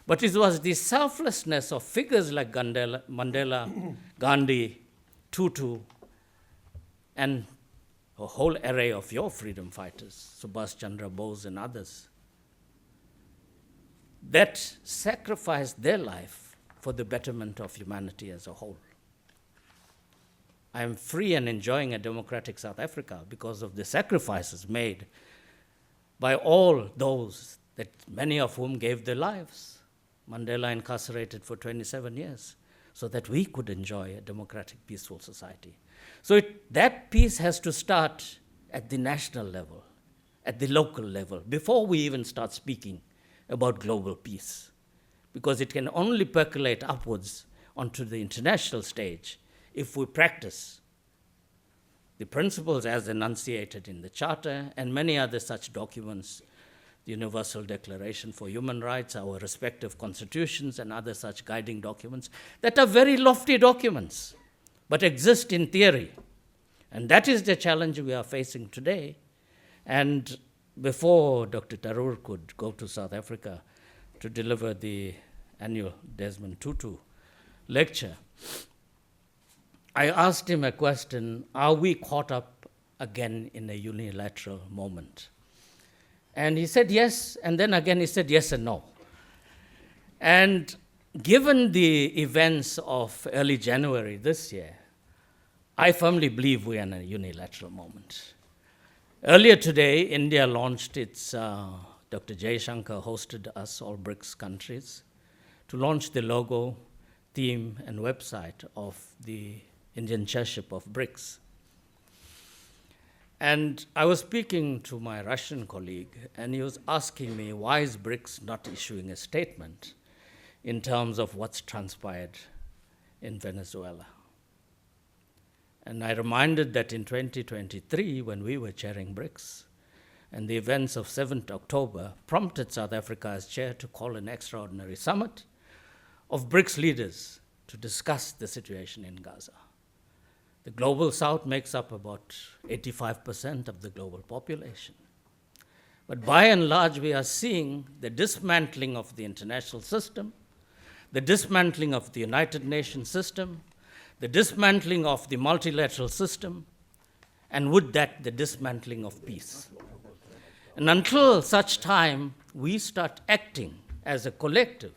F: But it was the selflessness of figures like Mandela, Gandhi, Tutu, and a whole array of your freedom fighters, Subhash Chandra Bose and others, that sacrificed their life for the betterment of humanity as a whole. I am free and enjoying a democratic South Africa because of the sacrifices made by all those that many of whom gave their lives. Mandela incarcerated for 27 years so that we could enjoy a democratic, peaceful society. So that peace has to start at the national level, at the local level, before we even start speaking about global peace, because it can only percolate upwards onto the international stage if we practice the principles as enunciated in the Charter and many other such documents, the Universal Declaration for Human Rights, our respective constitutions, and other such guiding documents that are very lofty documents, but exist in theory. And that is the challenge we are facing today. And before Dr. Tarur could go to South Africa to deliver the annual Desmond Tutu lecture, I asked him a question: are we caught up again in a unilateral moment? And he said yes, and then again he said yes and no. And given the events of early January this year, I firmly believe we are in a unilateral moment. Earlier today, India launched its, Dr. Jaishankar hosted us, all BRICS countries, to launch the logo, theme, and website of the Indian chairship of BRICS. And I was speaking to my Russian colleague, and he was asking me, why is BRICS not issuing a statement in terms of what's transpired in Venezuela? And I reminded that in 2023, when we were chairing BRICS, and the events of 7th October prompted South Africa as chair to call an extraordinary summit of BRICS leaders to discuss the situation in Gaza. The global south makes up about 85% of the global population. But by and large, we are seeing the dismantling of the international system, the dismantling of the United Nations system, the dismantling of the multilateral system, and with that, the dismantling of peace. And until such time we start acting as a collective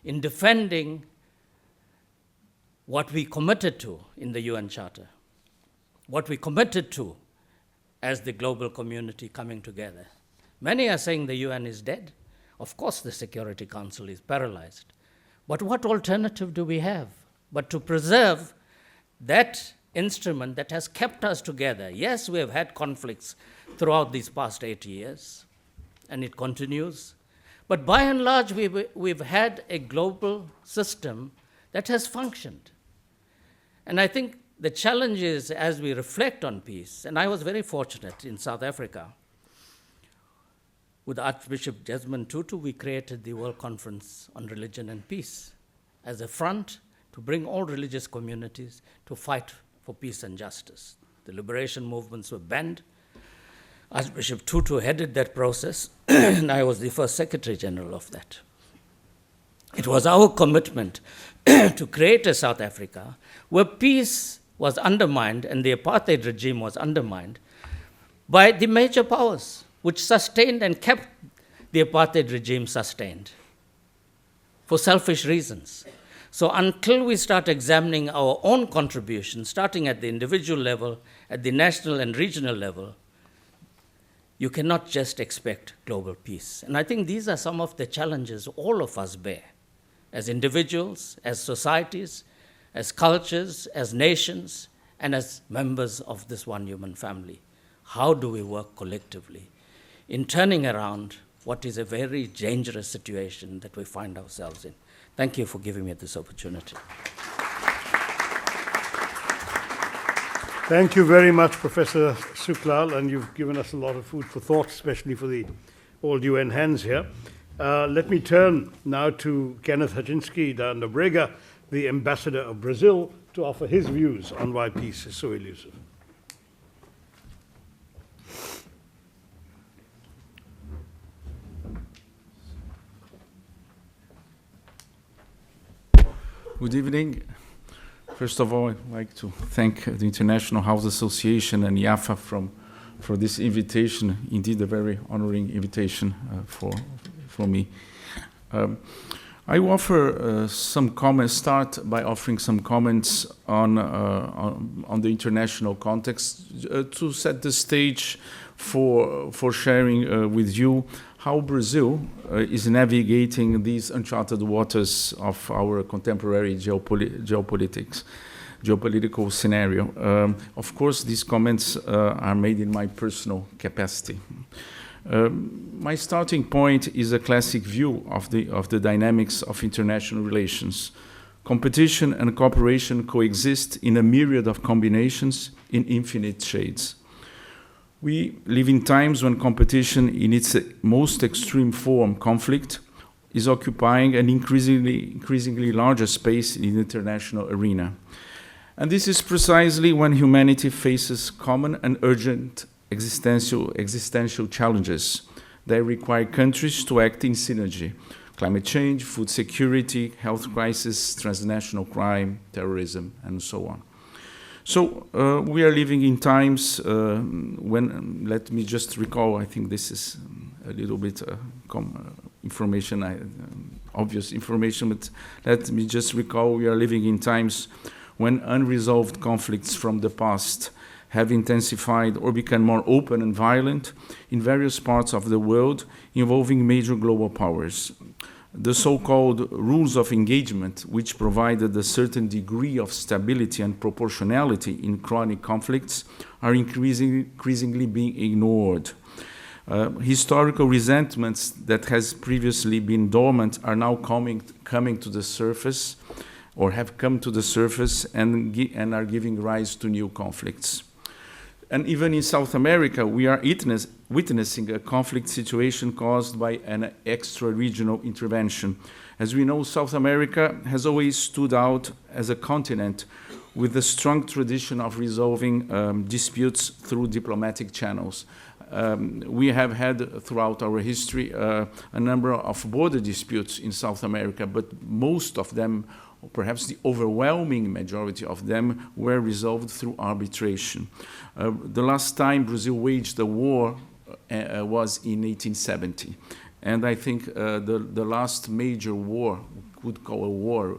F: in defending what we committed to in the UN Charter, what we committed to as the global community coming together. Many are saying the UN is dead. Of course, the Security Council is paralyzed. But what alternative do we have but to preserve that instrument that has kept us together? Yes, we have had conflicts throughout these past 80 years, and it continues. But by and large, we've had a global system that has functioned. And I think the challenge is, as we reflect on peace, and I was very fortunate in South Africa, with Archbishop Desmond Tutu, we created the World Conference on Religion and Peace as a front to bring all religious communities to fight for peace and justice. The liberation movements were banned. Archbishop Tutu headed that process, and I was the first Secretary General of that. It was our commitment to create a South Africa where peace was undermined and the apartheid regime was undermined by the major powers, which sustained and kept the apartheid regime sustained for selfish reasons. So until we start examining our own contributions, starting at the individual level, at the national and regional level, you cannot just expect global peace. And I think these are some of the challenges all of us bear, as individuals, as societies, as cultures, as nations, and as members of this one human family. How do we work collectively in turning around what is a very dangerous situation that we find ourselves in? Thank you for giving me this opportunity.
D: Thank you very much, Professor Suklal, and you've given us a lot of food for thought, especially for the old UN hands here. Let me turn now to Kenneth Haczynski da Nobrega, the ambassador of Brazil, to offer his views on why peace is so elusive.
G: Good evening. First of all, I'd like to thank the International House Association and IAFA for this invitation, indeed a very honoring invitation for me. I offer some comments, start by offering some comments on the international context to set the stage for sharing with you how Brazil is navigating these uncharted waters of our contemporary geopolitical scenario. Of course, these comments are made in my personal capacity. My starting point is a classic view of the dynamics of international relations. Competition and cooperation coexist in a myriad of combinations in infinite shades. We live in times when competition in its most extreme form, conflict, is occupying an increasingly larger space in the international arena. And this is precisely when humanity faces common and urgent existential challenges that require countries to act in synergy: climate change, food security, health crisis, transnational crime, terrorism, and so on. So we are living in times when, let me just recall, I think this is a little bit information, obvious information, but let me just recall we are living in times when unresolved conflicts from the past have intensified or become more open and violent in various parts of the world involving major global powers. The so-called rules of engagement, which provided a certain degree of stability and proportionality in chronic conflicts, are increasingly being ignored. Historical resentments that has previously been dormant are now coming to the surface, or have come to the surface, and are giving rise to new conflicts. And even in South America, we are witnessing a conflict situation caused by an extra-regional intervention. As we know, South America has always stood out as a continent with a strong tradition of resolving disputes through diplomatic channels. We have had throughout our history a number of border disputes in South America, but most of them, or perhaps the overwhelming majority of them, were resolved through arbitration. The last time Brazil waged a war was in 1870. And I think the last major war, we could call a war,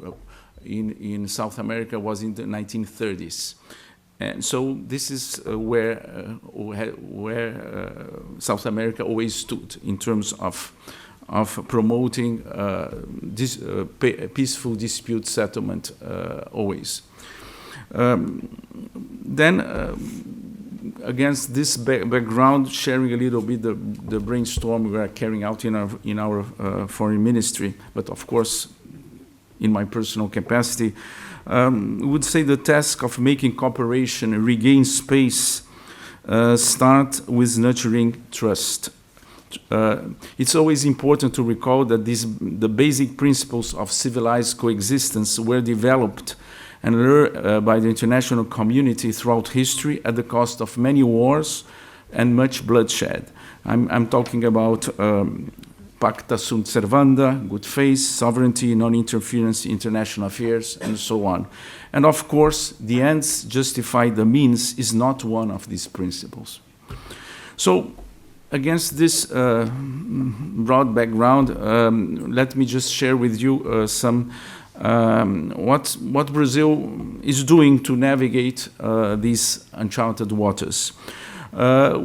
G: in South America was in the 1930s. And so this is where South America always stood in terms of promoting peaceful dispute settlement always. Against this background, sharing a little bit the brainstorm we are carrying out in our foreign ministry, but of course, in my personal capacity, would say the task of making cooperation regain space start with nurturing trust. It's always important to recall that the basic principles of civilized coexistence were developed and learned by the international community throughout history at the cost of many wars and much bloodshed. I'm talking about Pacta sunt servanda, good faith, sovereignty, non-interference, international affairs, and so on. And of course, the ends justify the means is not one of these principles. So, against this broad background, let me just share with you some what Brazil is doing to navigate these uncharted waters. A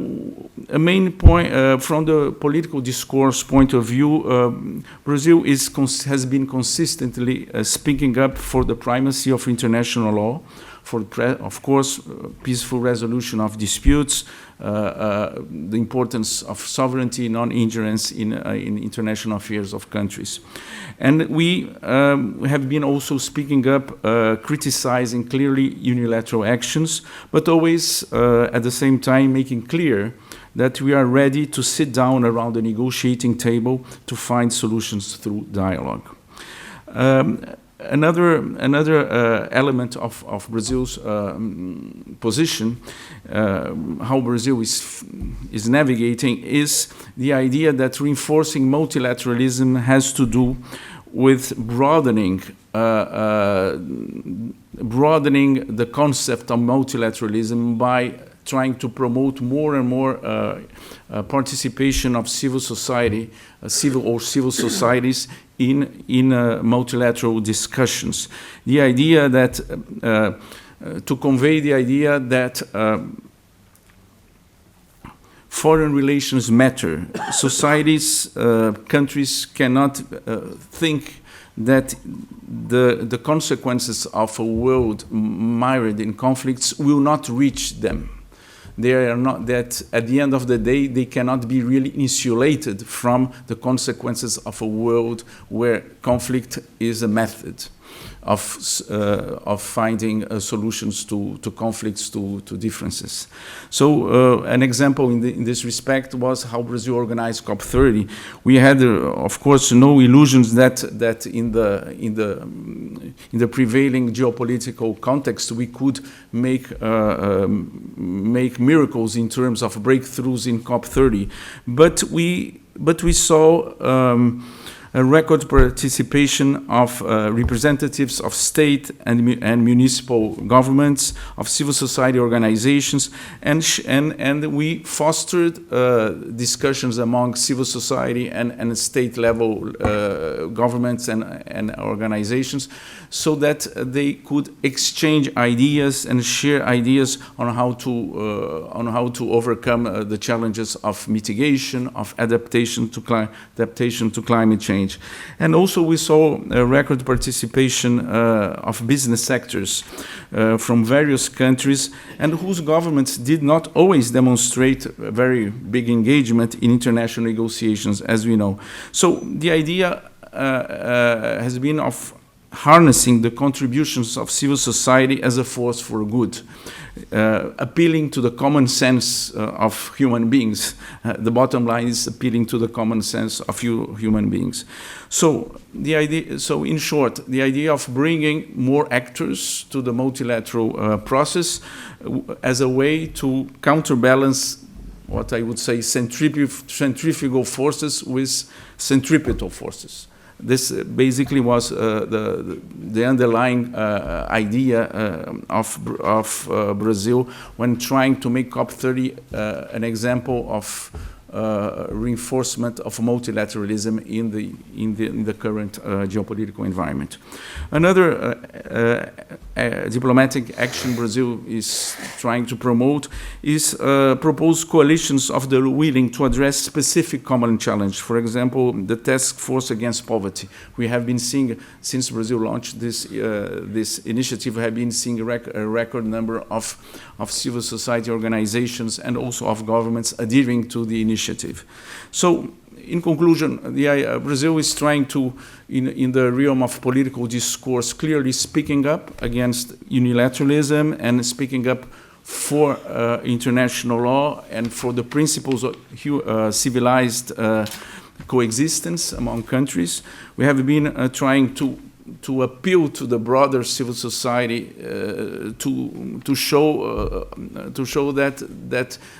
G: main point from the political discourse point of view, Brazil has been consistently speaking up for the primacy of international law, for, of course, peaceful resolution of disputes, the importance of sovereignty, non-ingerence in international affairs of countries. And we have been also speaking up, criticizing clearly unilateral actions, but always at the same time making clear that we are ready to sit down around the negotiating table to find solutions through dialogue. Another element of Brazil's position, how Brazil is navigating, is the idea that reinforcing multilateralism has to do with broadening the concept of multilateralism by trying to promote more and more participation of civil society, civil societies in multilateral discussions. The idea that, to convey the idea that foreign relations matter. Societies, countries cannot think that the consequences of a world mired in conflicts will not reach them. They are not, that at the end of the day, they cannot be really insulated from the consequences of a world where conflict is a method of finding solutions to conflicts, to differences. So an example in this respect was how Brazil organized COP30. We had, of course, no illusions that in the prevailing geopolitical context we could make miracles in terms of breakthroughs in COP30, but we saw a record participation of representatives of state and municipal governments, of civil society organizations, and we fostered discussions among civil society and state level governments and organizations, so that they could exchange ideas and share ideas on how to overcome the challenges of mitigation, of adaptation to climate change. And also we saw a record participation of business sectors from various countries, and whose governments did not always demonstrate a very big engagement in international negotiations, as we know. So the idea has been of harnessing the contributions of civil society as a force for good, appealing to the common sense of human beings. The bottom line is appealing to the common sense of human beings. So in short, the idea of bringing more actors to the multilateral process as a way to counterbalance what I would say centrifugal forces with centripetal forces. This basically was the underlying idea of Brazil when trying to make COP30 an example of reinforcement of multilateralism in the current geopolitical environment. Another diplomatic action Brazil is trying to promote is proposed coalitions of the willing to address specific common challenge. For example, the Task Force Against Poverty. We have been seeing, since Brazil launched this initiative, we have been seeing a record number of civil society organizations and also of governments adhering to the initiative. So, in conclusion, Brazil is trying to, in the realm of political discourse, clearly speaking up against unilateralism and speaking up for international law and for the principles of civilized coexistence among countries. We have been trying to appeal to the broader civil society to show that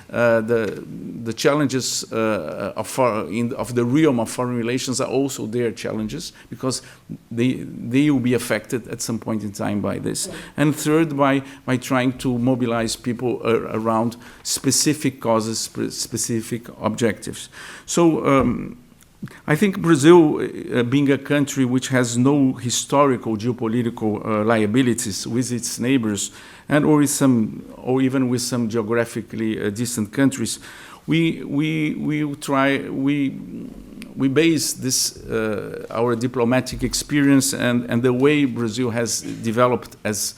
G: the challenges of the realm of foreign relations are also their challenges, because they will be affected at some point in time by this. And third, by trying to mobilize people around specific causes, specific objectives. So. I think Brazil, being a country which has no historical geopolitical liabilities with its neighbors, or even with some geographically distant countries, we base this our diplomatic experience and the way Brazil has developed as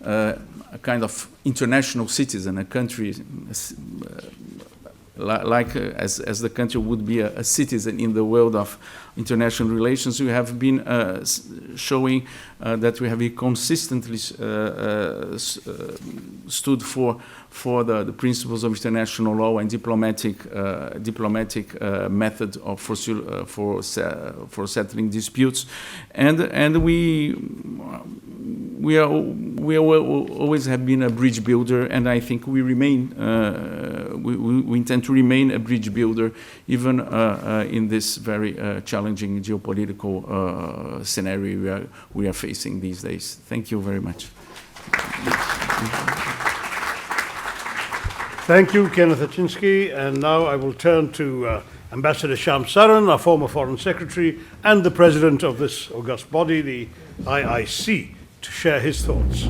G: a kind of international citizen, a country. As the country would be a citizen in the world of international relations, we have been showing that we have consistently stood for the principles of international law and diplomatic method for settling disputes, and we always have been a bridge builder, and I think we remain we intend to remain a bridge builder even in this very challenging geopolitical scenario we are facing these days. Thank you very much.
D: Thank you, Kenneth Achinsky. And now I will turn to Ambassador Shyam Saran, our former Foreign Secretary and the President of this august body, the IIC, to share his thoughts.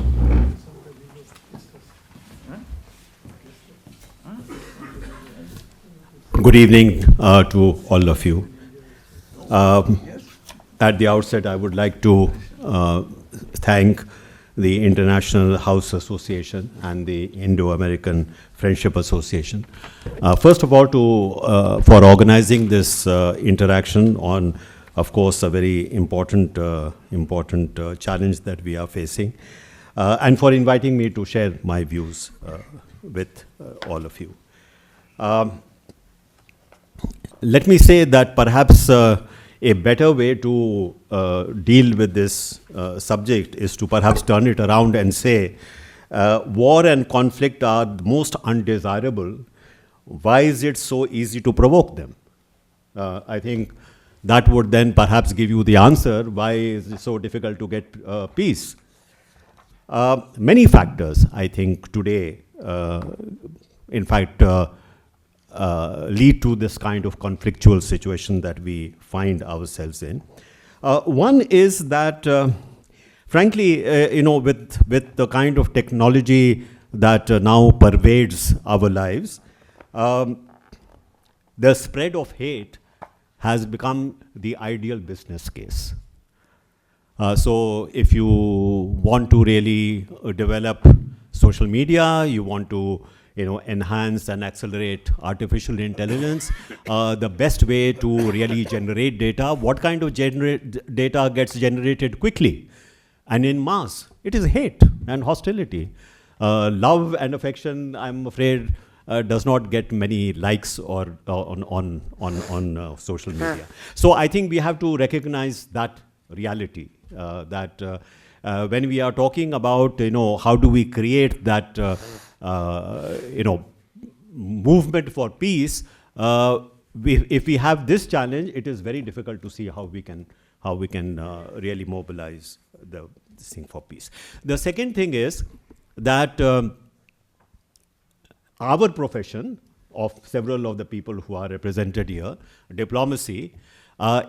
H: Good evening to all of you. At the outset, I would like to thank the International House Association and the Indo-American Friendship Association. First of all, for organizing this interaction on, of course, a very important challenge that we are facing, and for inviting me to share my views with all of you. Let me say that perhaps a better way to deal with this subject is to perhaps turn it around and say war and conflict are the most undesirable. Why is it so easy to provoke them? I think that would then perhaps give you the answer why is it so difficult to get peace. Many factors, I think, today, in fact, lead to this kind of conflictual situation that we find ourselves in. One is that, frankly, with the kind of technology that now pervades our lives, the spread of hate has become the ideal business case. So if you want to really develop social media, you want to enhance and accelerate artificial intelligence, the best way to really generate data, what kind of data gets generated quickly and in mass? It is hate and hostility. Love and affection, I'm afraid, does not get many likes or on social media. So I think we have to recognize that reality, that when we are talking about how do we create that movement for peace, if we have this challenge, it is very difficult to see how we can really mobilize this thing for peace. The second thing is that our profession of several of the people who are represented here, diplomacy,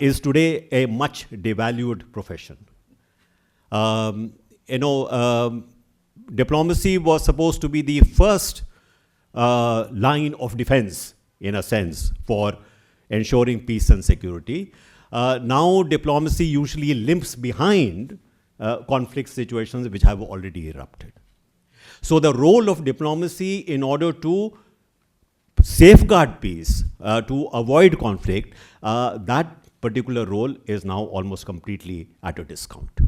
H: is today a much devalued profession. Diplomacy was supposed to be the first line of defense, in a sense, for ensuring peace and security. Now diplomacy usually limps behind conflict situations which have already erupted. So the role of diplomacy in order to safeguard peace, to avoid conflict, that particular role is now almost completely at a discount.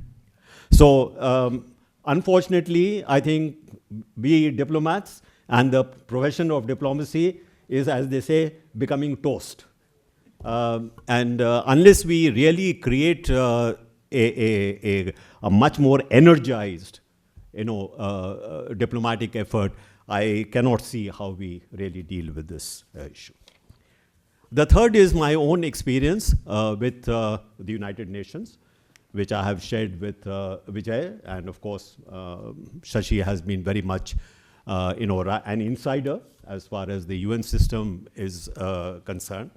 H: So unfortunately, I think we diplomats and the profession of diplomacy is, as they say, becoming toast. And unless we really create a much more energized, diplomatic effort, I cannot see how we really deal with this issue. The third is my own experience with the United Nations, which I have shared with Vijay, and of course, Shashi has been very much, an insider as far as the UN system is concerned.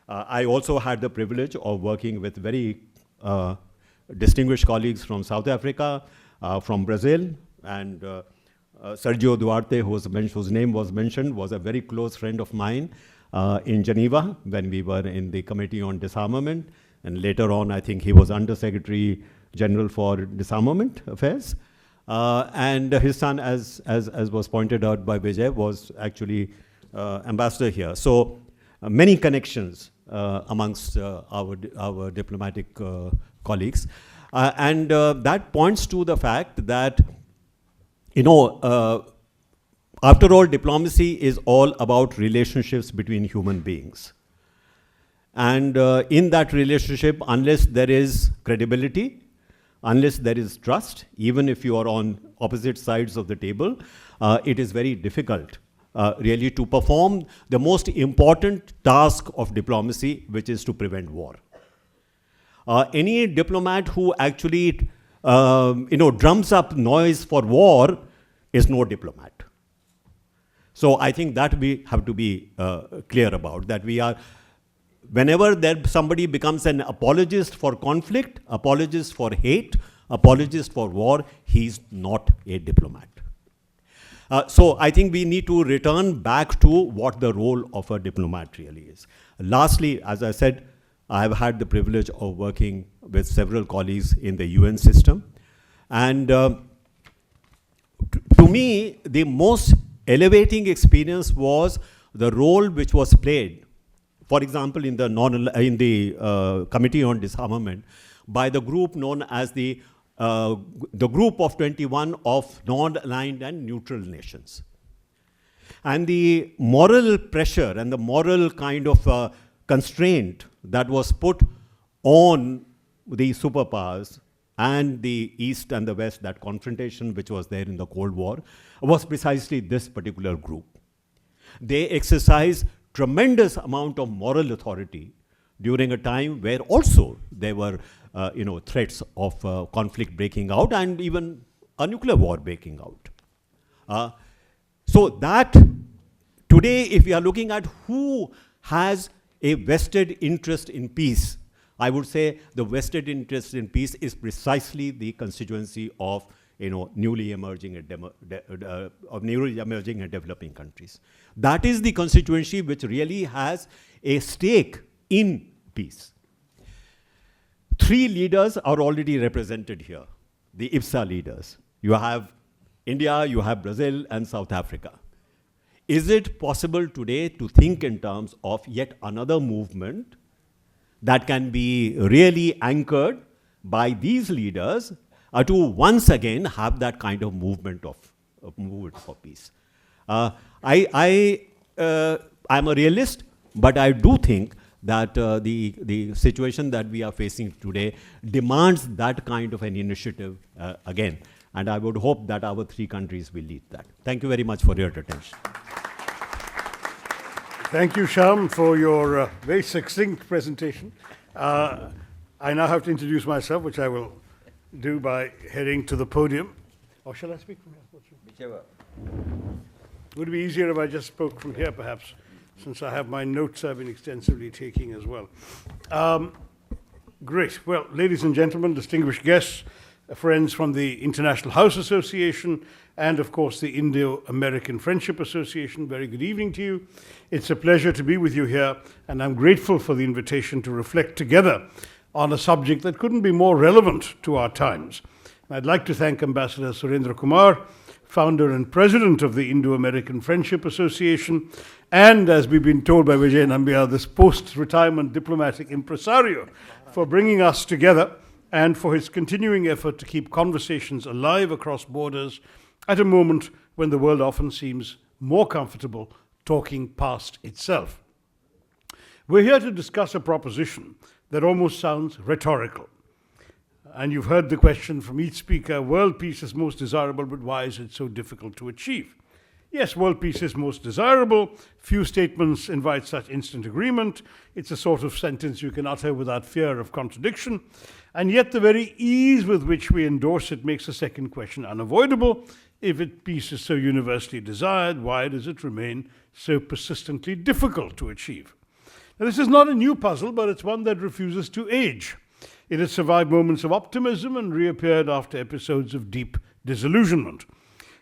H: I also had the privilege of working with very distinguished colleagues from South Africa, from Brazil, and Sergio Duarte, whose name was mentioned, was a very close friend of mine in Geneva when we were in the Committee on Disarmament. And later on, I think he was Under Secretary General for Disarmament Affairs. And his son, as was pointed out by Vijay, was actually ambassador here. So many connections amongst our diplomatic colleagues. And that points to the fact that, after all, diplomacy is all about relationships between human beings. And in that relationship, unless there is credibility, unless there is trust, even if you are on opposite sides of the table, it is very difficult really to perform the most important task of diplomacy, which is to prevent war. Any diplomat who actually drums up noise for war is no diplomat. So I think that we have to be clear about, that we are, whenever somebody becomes an apologist for conflict, apologist for hate, apologist for war, he's not a diplomat. So I think we need to return back to what the role of a diplomat really is. Lastly, as I said, I have had the privilege of working with several colleagues in the UN system. And to me, the most elevating experience was the role which was played, for example, in the Committee on Disarmament, by the group known as the Group of 21 of non-aligned and neutral nations. And the moral pressure and the moral kind of constraint that was put on the superpowers and the East and the West, that confrontation which was there in the Cold War, was precisely this particular group. They exercised tremendous amount of moral authority during a time where also there were threats of conflict breaking out and even a nuclear war breaking out. So that today, if we are looking at who has a vested interest in peace, I would say the vested interest in peace is precisely the constituency of newly emerging and developing countries. That is the constituency which really has a stake in peace. 3 leaders are already represented here, the IPSA leaders. You have India, you have Brazil, and South Africa. Is it possible today to think in terms of yet another movement that can be really anchored by these leaders to once again have that kind of movement for peace? I'm a realist, but I do think that the situation that we are facing today demands that kind of an initiative again. And I would hope that our 3 countries will lead that. Thank you very much for your attention.
D: Thank you, Shyam, for your very succinct presentation. I now have to introduce myself, which I will do by heading to the podium. Or shall I speak from here?
C: Whichever.
D: Would it be easier if I just spoke from here, perhaps, since I have my notes I've been extensively taking as well. Great. Well, ladies and gentlemen, distinguished guests, friends from the International House Association, and of course the Indo-American Friendship Association, very good evening to you. It's a pleasure to be with you here, and I'm grateful for the invitation to reflect together on a subject that couldn't be more relevant to our times. And I'd like to thank Ambassador Surendra Kumar, founder and president of the Indo-American Friendship Association, and, as we've been told by Vijay Nambiar, this post-retirement diplomatic impresario, for bringing us together and for his continuing effort to keep conversations alive across borders at a moment when the world often seems more comfortable talking past itself. We're here to discuss a proposition that almost sounds rhetorical. And you've heard the question from each speaker, world peace is most desirable, but why is it so difficult to achieve? Yes, world peace is most desirable. Few statements invite such instant agreement. It's a sort of sentence you can utter without fear of contradiction. And yet the very ease with which we endorse it makes the second question unavoidable. If peace is so universally desired, why does it remain so persistently difficult to achieve? Now, this is not a new puzzle, but it's one that refuses to age. It has survived moments of optimism and reappeared after episodes of deep disillusionment.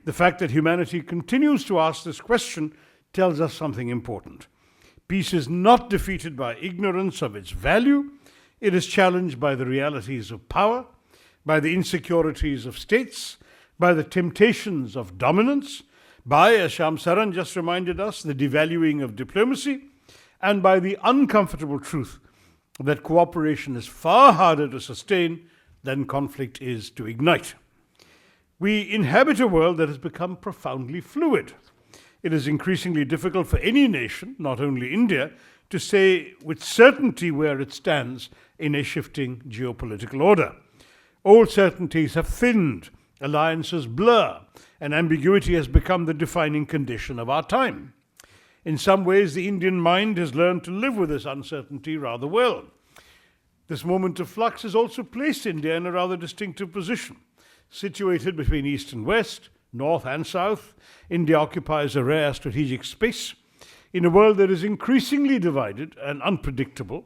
D: The fact that humanity continues to ask this question tells us something important. Peace is not defeated by ignorance of its value. It is challenged by the realities of power, by the insecurities of states, by the temptations of dominance, by, as Shyam Saran just reminded us, the devaluing of diplomacy, and by the uncomfortable truth that cooperation is far harder to sustain than conflict is to ignite. We inhabit a world that has become profoundly fluid. It is increasingly difficult for any nation, not only India, to say with certainty where it stands in a shifting geopolitical order. Old certainties have thinned, alliances blur, and ambiguity has become the defining condition of our time. In some ways, the Indian mind has learned to live with this uncertainty rather well. This moment of flux has also placed India in a rather distinctive position, situated between East and West, north and south, India occupies a rare strategic space. In a world that is increasingly divided and unpredictable,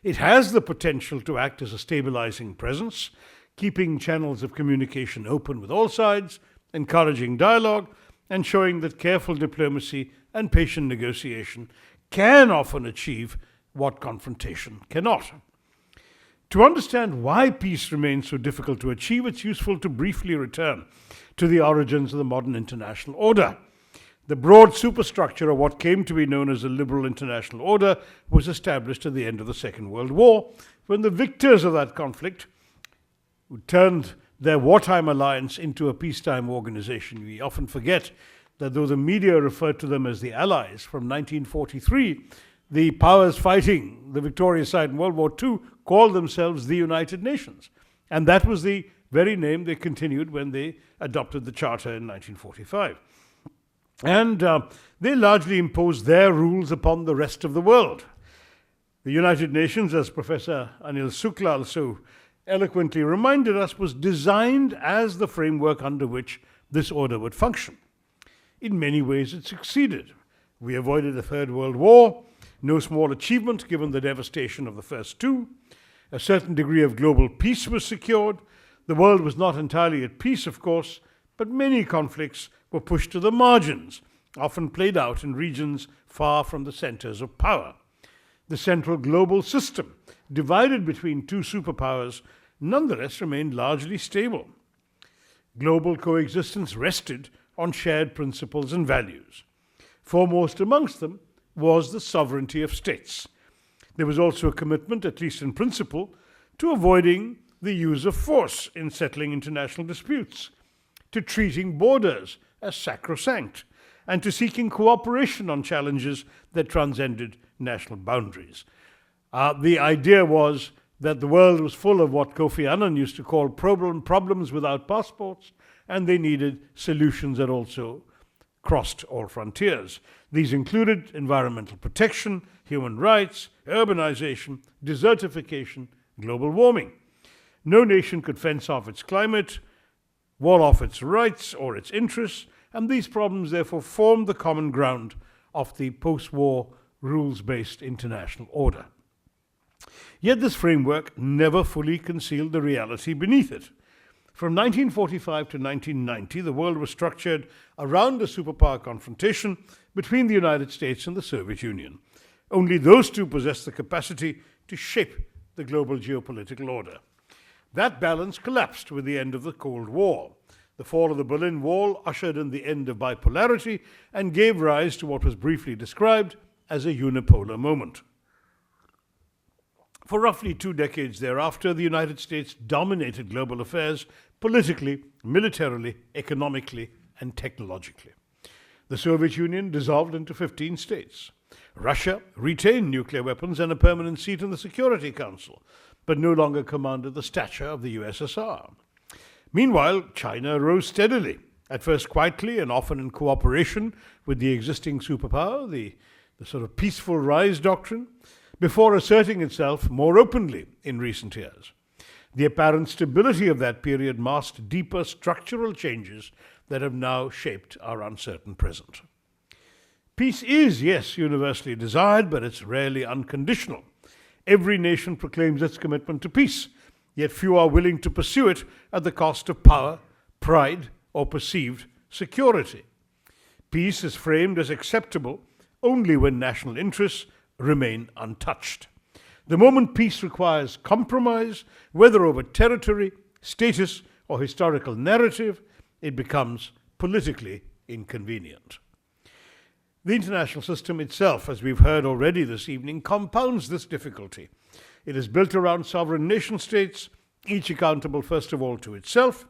D: it has the potential to act as a stabilizing presence, keeping channels of communication open with all sides, encouraging dialogue, and showing that careful diplomacy and patient negotiation can often achieve what confrontation cannot. To understand why peace remains so difficult to achieve, it's useful to briefly return to the origins of the modern international order. The broad superstructure of what came to be known as the liberal international order was established at the end of the Second World War, when the victors of that conflict, who turned their wartime alliance into a peacetime organization. We often forget that though the media referred to them as the Allies from 1943, the powers fighting the victorious side in World War II called themselves the United Nations. And that was the very name they continued when they adopted the Charter in 1945. And they largely imposed their rules upon the rest of the world. The United Nations, as Professor Anil Suklal so eloquently reminded us, was designed as the framework under which this order would function. In many ways, it succeeded. We avoided the Third World War, no small achievement given the devastation of the first two. A certain degree of global peace was secured. The world was not entirely at peace, of course, but many conflicts were pushed to the margins, often played out in regions far from the centers of power. The central global system, divided between two superpowers, nonetheless remained largely stable. Global coexistence rested on shared principles and values. Foremost amongst them was the sovereignty of states. There was also a commitment, at least in principle, to avoiding the use of force in settling international disputes, to treating borders as sacrosanct, and to seeking cooperation on challenges that transcended national boundaries. The idea was that the world was full of what Kofi Annan used to call problems without passports, and they needed solutions that also crossed all frontiers. These included environmental protection, human rights, urbanization, desertification, global warming. No nation could fence off its climate, wall off its rights or its interests, and these problems therefore formed the common ground of the post-war rules-based international order. Yet this framework never fully concealed the reality beneath it. From 1945 to 1990, the world was structured around a superpower confrontation between the United States and the Soviet Union. Only those two possessed the capacity to shape the global geopolitical order. That balance collapsed with the end of the Cold War. The fall of the Berlin Wall ushered in the end of bipolarity and gave rise to what was briefly described as a unipolar moment. For roughly 2 decades thereafter, the United States dominated global affairs politically, militarily, economically, and technologically. The Soviet Union dissolved into 15 states. Russia retained nuclear weapons and a permanent seat in the Security Council, but no longer commanded the stature of the USSR. Meanwhile, China rose steadily, at first quietly and often in cooperation with the existing superpower, the sort of peaceful rise doctrine, before asserting itself more openly in recent years. The apparent stability of that period masked deeper structural changes that have now shaped our uncertain present. Peace is, yes, universally desired, but it's rarely unconditional. Every nation proclaims its commitment to peace, yet few are willing to pursue it at the cost of power, pride, or perceived security. Peace is framed as acceptable only when national interests remain untouched. The moment peace requires compromise, whether over territory, status, or historical narrative, it becomes politically inconvenient. The international system itself, as we've heard already this evening, compounds this difficulty. It is built around sovereign nation-states, each accountable first of all to itself.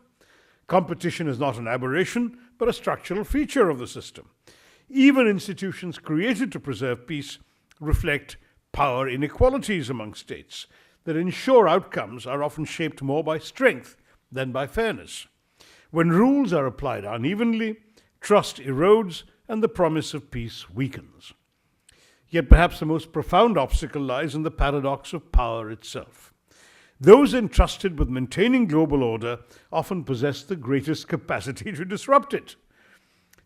D: Competition is not an aberration, but a structural feature of the system. Even institutions created to preserve peace reflect power inequalities among states that ensure outcomes are often shaped more by strength than by fairness. When rules are applied unevenly, trust erodes and the promise of peace weakens. Yet perhaps the most profound obstacle lies in the paradox of power itself. Those entrusted with maintaining global order often possess the greatest capacity to disrupt it.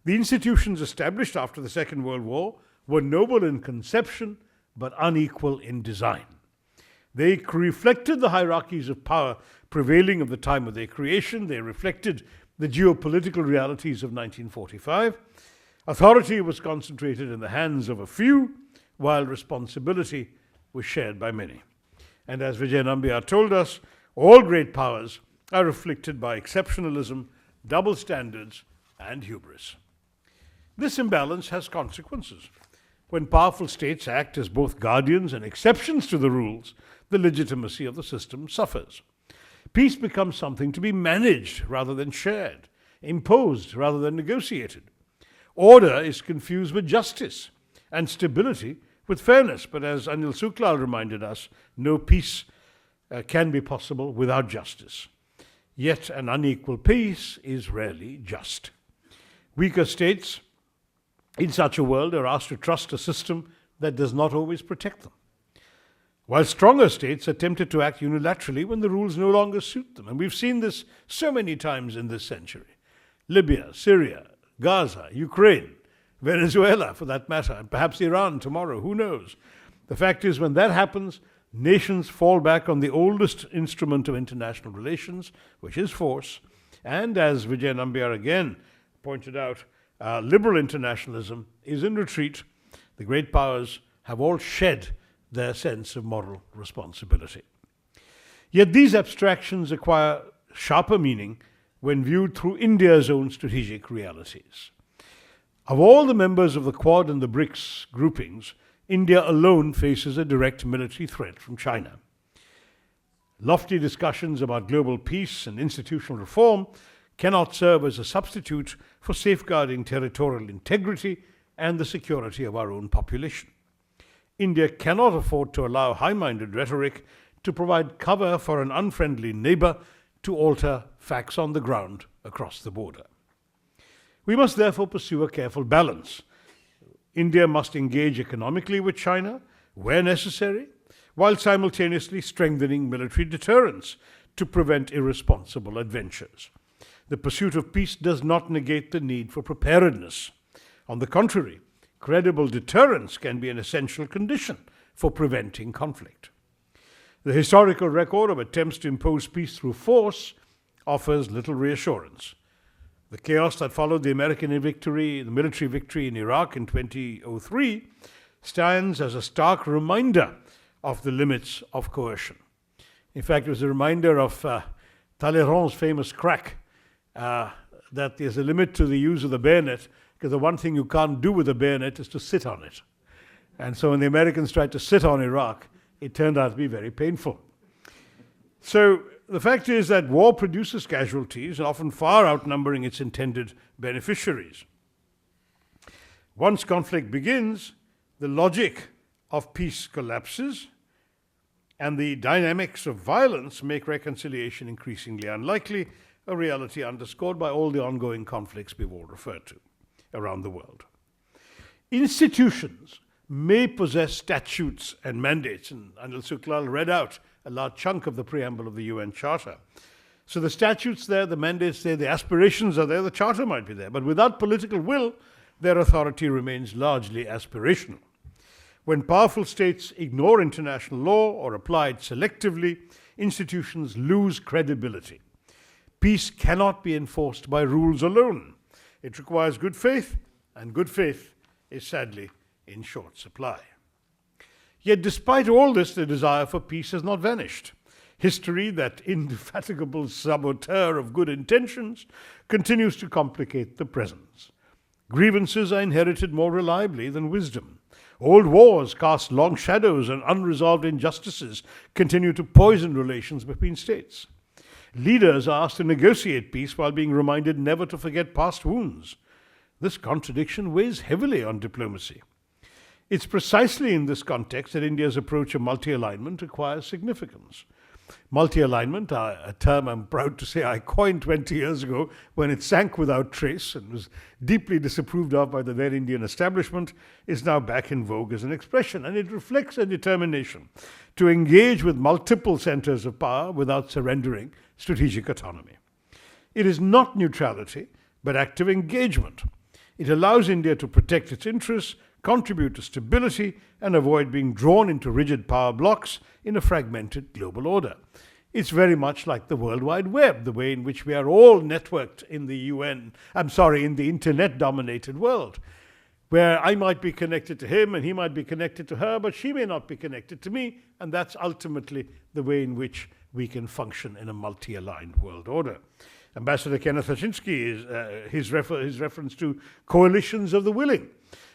D: The institutions established after the Second World War were noble in conception but unequal in design. They reflected the hierarchies of power prevailing at the time of their creation. They reflected the geopolitical realities of 1945. Authority was concentrated in the hands of a few, while responsibility was shared by many. And as Vijay Nambiar told us, all great powers are afflicted by exceptionalism, double standards, and hubris. This imbalance has consequences. When powerful states act as both guardians and exceptions to the rules, the legitimacy of the system suffers. Peace becomes something to be managed rather than shared, imposed rather than negotiated. Order is confused with justice, and stability with fairness. But as Anil Suklal reminded us, no peace can be possible without justice. Yet an unequal peace is rarely just. Weaker states in such a world are asked to trust a system that does not always protect them, while stronger states are tempted to act unilaterally when the rules no longer suit them. And we've seen this so many times in this century. Libya, Syria, Gaza, Ukraine, Venezuela for that matter, and perhaps Iran tomorrow, who knows? The fact is, when that happens, nations fall back on the oldest instrument of international relations, which is force. And as Vijay Nambiar again pointed out, liberal internationalism is in retreat. The great powers have all shed their sense of moral responsibility. Yet these abstractions acquire sharper meaning when viewed through India's own strategic realities. Of all the members of the Quad and the BRICS groupings, India alone faces a direct military threat from China. Lofty discussions about global peace and institutional reform cannot serve as a substitute for safeguarding territorial integrity and the security of our own population. India cannot afford to allow high-minded rhetoric to provide cover for an unfriendly neighbor to alter facts on the ground across the border. We must therefore pursue a careful balance. India must engage economically with China where necessary, while simultaneously strengthening military deterrence to prevent irresponsible adventures. The pursuit of peace does not negate the need for preparedness. On the contrary, credible deterrence can be an essential condition for preventing conflict. The historical record of attempts to impose peace through force offers little reassurance. The chaos that followed the American victory, the military victory in Iraq in 2003, stands as a stark reminder of the limits of coercion. In fact, it was a reminder of Talleyrand's famous crack, that there's a limit to the use of the bayonet, because the one thing you can't do with a bayonet is to sit on it. And so when the Americans tried to sit on Iraq, it turned out to be very painful. So the fact is that war produces casualties, often far outnumbering its intended beneficiaries. Once conflict begins, the logic of peace collapses, and the dynamics of violence make reconciliation increasingly unlikely, a reality underscored by all the ongoing conflicts we've all referred to around the world. Institutions may possess statutes and mandates, and Anil Suklal read out a large chunk of the preamble of the UN Charter. So the statutes there, the mandates there, the aspirations are there, the Charter might be there, but without political will, their authority remains largely aspirational. When powerful states ignore international law or apply it selectively, institutions lose credibility. Peace cannot be enforced by rules alone. It requires good faith, and good faith is sadly in short supply. Yet despite all this, the desire for peace has not vanished. History, that indefatigable saboteur of good intentions, continues to complicate the present. Grievances are inherited more reliably than wisdom. Old wars cast long shadows, and unresolved injustices continue to poison relations between states. Leaders are asked to negotiate peace while being reminded never to forget past wounds. This contradiction weighs heavily on diplomacy. It's precisely in this context that India's approach of multi-alignment acquires significance. Multi-alignment, a term I'm proud to say I coined 20 years ago when it sank without trace and was deeply disapproved of by the then Indian establishment, is now back in vogue as an expression, and it reflects a determination to engage with multiple centers of power without surrendering strategic autonomy. It is not neutrality, but active engagement. It allows India to protect its interests, contribute to stability, and avoid being drawn into rigid power blocks in a fragmented global order. It's very much like the World Wide Web, the way in which we are all networked in the in the internet-dominated world, where I might be connected to him and he might be connected to her, but she may not be connected to me, and that's ultimately the way in which we can function in a multi-aligned world order. Ambassador Kenneth Haczynski, his reference to coalitions of the willing,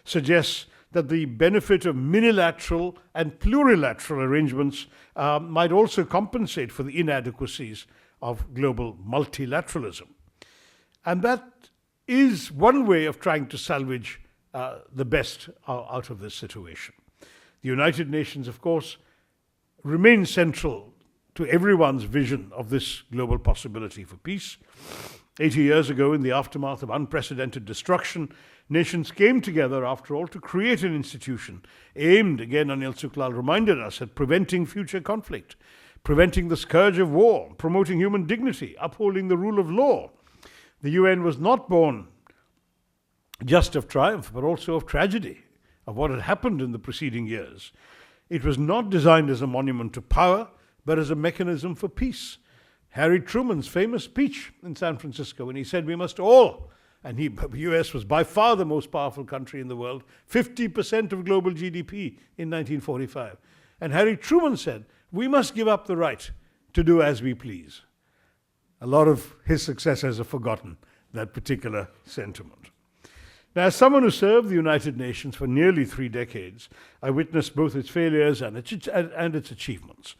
D: suggests that the benefit of minilateral and plurilateral arrangements might also compensate for the inadequacies of global multilateralism. And that is one way of trying to salvage the best out of this situation. The United Nations, of course, remains central to everyone's vision of this global possibility for peace. 80 years ago, in the aftermath of unprecedented destruction, nations came together, after all, to create an institution aimed, again, Anil Suklal reminded us, at preventing future conflict, preventing the scourge of war, promoting human dignity, upholding the rule of law. The UN was not born just of triumph, but also of tragedy, of what had happened in the preceding years. It was not designed as a monument to power, but as a mechanism for peace. Harry Truman's famous speech in San Francisco, when he said we must all, and the US was by far the most powerful country in the world, 50% of global GDP in 1945. And Harry Truman said, we must give up the right to do as we please. A lot of his successors have forgotten that particular sentiment. Now, as someone who served the United Nations for nearly 3 decades, I witnessed both its failures and its achievements.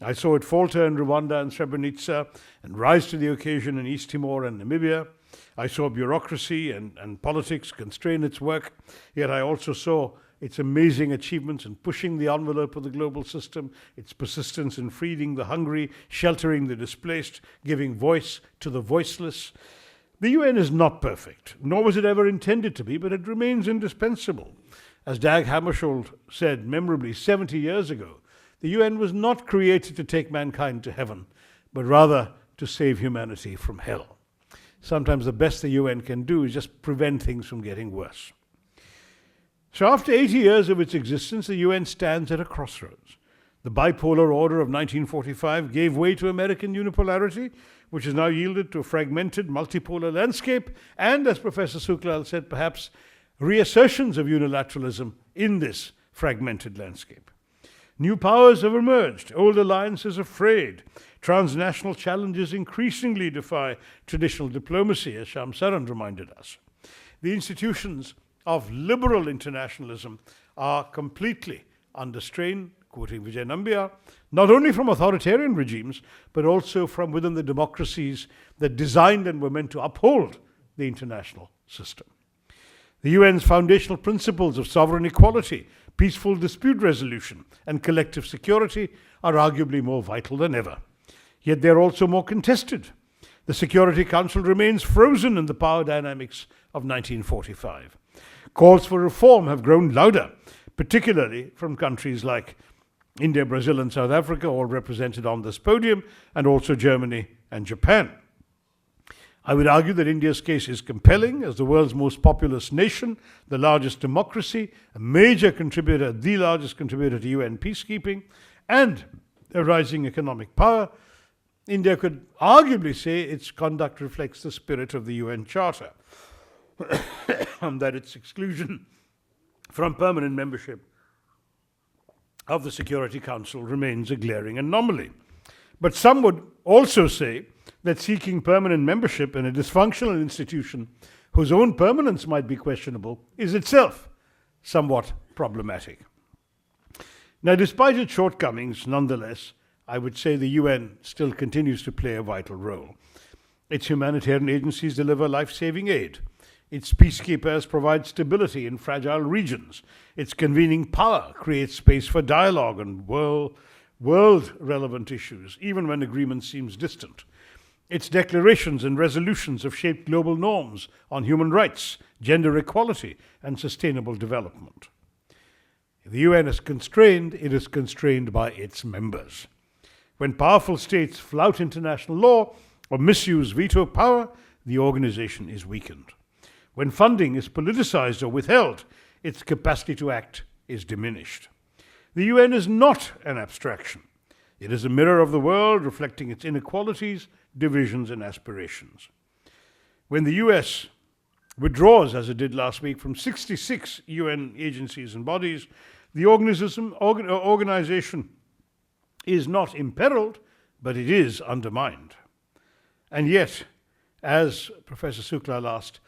D: I saw it falter in Rwanda and Srebrenica and rise to the occasion in East Timor and Namibia. I saw bureaucracy and politics constrain its work, yet I also saw its amazing achievements in pushing the envelope of the global system, its persistence in freeing the hungry, sheltering the displaced, giving voice to the voiceless. The UN is not perfect, nor was it ever intended to be, but it remains indispensable. As Dag Hammarskjöld said memorably 70 years ago, the UN was not created to take mankind to heaven, but rather to save humanity from hell. Sometimes the best the UN can do is just prevent things from getting worse. So after 80 years of its existence, the UN stands at a crossroads. The bipolar order of 1945 gave way to American unipolarity, which has now yielded to a fragmented multipolar landscape, and, as Professor Suklal said, perhaps reassertions of unilateralism in this fragmented landscape. New powers have emerged, old alliances are frayed, transnational challenges increasingly defy traditional diplomacy, as Shyam Saran reminded us. The institutions of liberal internationalism are completely under strain, quoting Vijay Nambiar, not only from authoritarian regimes, but also from within the democracies that designed and were meant to uphold the international system. The UN's foundational principles of sovereign equality, peaceful dispute resolution, and collective security are arguably more vital than ever. Yet they're also more contested. The Security Council remains frozen in the power dynamics of 1945. Calls for reform have grown louder, particularly from countries like India, Brazil, and South Africa, all represented on this podium, and also Germany and Japan. I would argue that India's case is compelling as the world's most populous nation, the largest democracy, a major contributor, the largest contributor to UN peacekeeping, and a rising economic power. India could arguably say its conduct reflects the spirit of the UN Charter, and that its exclusion from permanent membership of the Security Council remains a glaring anomaly. But some would also say that seeking permanent membership in a dysfunctional institution whose own permanence might be questionable is itself somewhat problematic. Now, despite its shortcomings, nonetheless, I would say the UN still continues to play a vital role. Its humanitarian agencies deliver life-saving aid. Its peacekeepers provide stability in fragile regions. Its convening power creates space for dialogue and world-relevant issues, even when agreement seems distant. Its declarations and resolutions have shaped global norms on human rights, gender equality, and sustainable development. If the UN is constrained, it is constrained by its members. When powerful states flout international law or misuse veto power, the organization is weakened. When funding is politicized or withheld, its capacity to act is diminished. The UN is not an abstraction. It is a mirror of the world, reflecting its inequalities, divisions, and aspirations. When the US withdraws, as it did last week, from 66 UN agencies and bodies, the organization is not imperiled, but it is undermined. And yet, as Professor Shukla asked,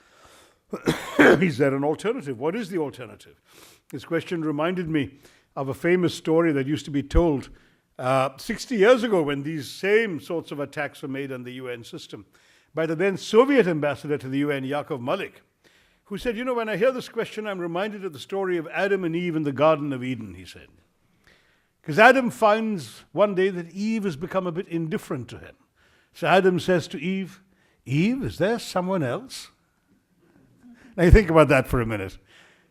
D: is there an alternative? What is the alternative? This question reminded me of a famous story that used to be told 60 years ago when these same sorts of attacks were made on the UN system by the then Soviet ambassador to the UN, Yakov Malik, who said, you know, when I hear this question, I'm reminded of the story of Adam and Eve in the Garden of Eden, he said. Because Adam finds one day that Eve has become a bit indifferent to him. So Adam says to Eve, Eve, is there someone else? Now you think about that for a minute.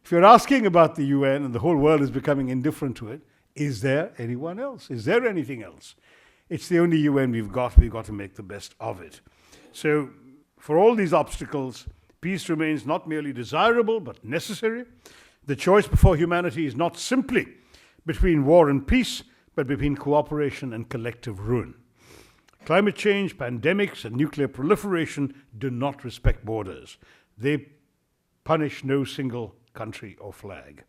D: If you're asking about the UN and the whole world is becoming indifferent to it, is there anyone else? Is there anything else? It's the only UN we've got to make the best of it. So for all these obstacles, peace remains not merely desirable, but necessary. The choice before humanity is not simply between war and peace, but between cooperation and collective ruin. Climate change, pandemics, and nuclear proliferation do not respect borders. They punish no single country or flag.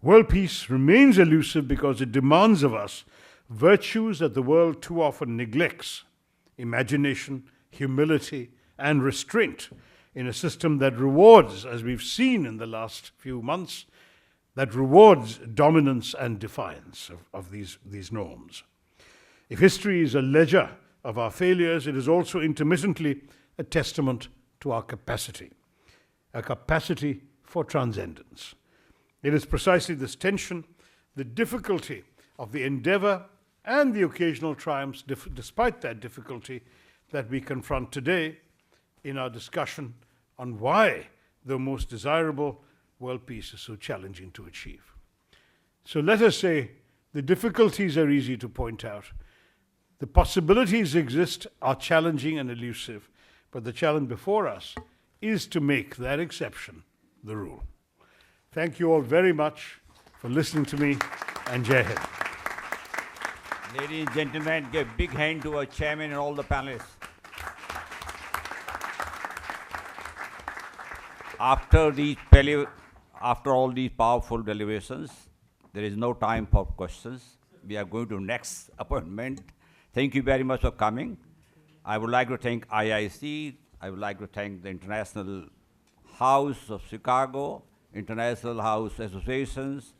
D: World peace remains elusive because it demands of us virtues that the world too often neglects: imagination, humility, and restraint in a system that rewards, as we've seen in the last few months, that rewards dominance and defiance of these norms. If history is a ledger of our failures, it is also intermittently a testament to our capacity, a capacity for transcendence. It is precisely this tension, the difficulty of the endeavor and the occasional triumphs despite that difficulty, that we confront today in our discussion on why the most desirable world peace is so challenging to achieve. So let us say the difficulties are easy to point out. The possibilities exist, are challenging and elusive, but the challenge before us is to make that exception the rule. Thank you all very much for listening to me, and Jai Hind.
C: Ladies and gentlemen, give a big hand to our chairman and all the panelists. After all these powerful deliberations, there is no time for questions. We are going to next appointment. Thank you very much for coming. I would like to thank IIC. I would like to thank the International House of Chicago, International House Associations,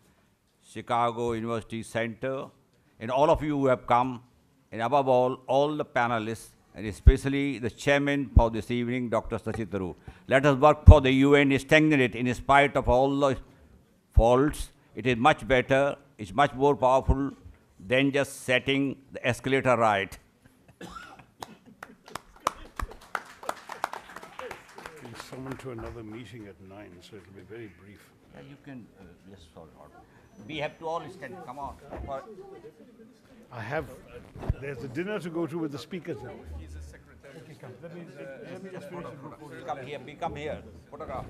C: Chicago University Center, and all of you who have come, and above all the panelists, and especially the chairman for this evening, Dr. Shashi Tharoor. Let us work for the UN, strengthen it in spite of all the faults. It is much better, it's much more powerful than just setting the escalator right.
D: Someone to another meeting at 9, so it'll be very brief.
C: Yeah, you can just sort out. We have to all stand. Come on.
D: I have, there's a dinner to go to with the speakers now. He's a secretary. Okay, come. Let me just finish the report.
C: Come here, come here. Photograph.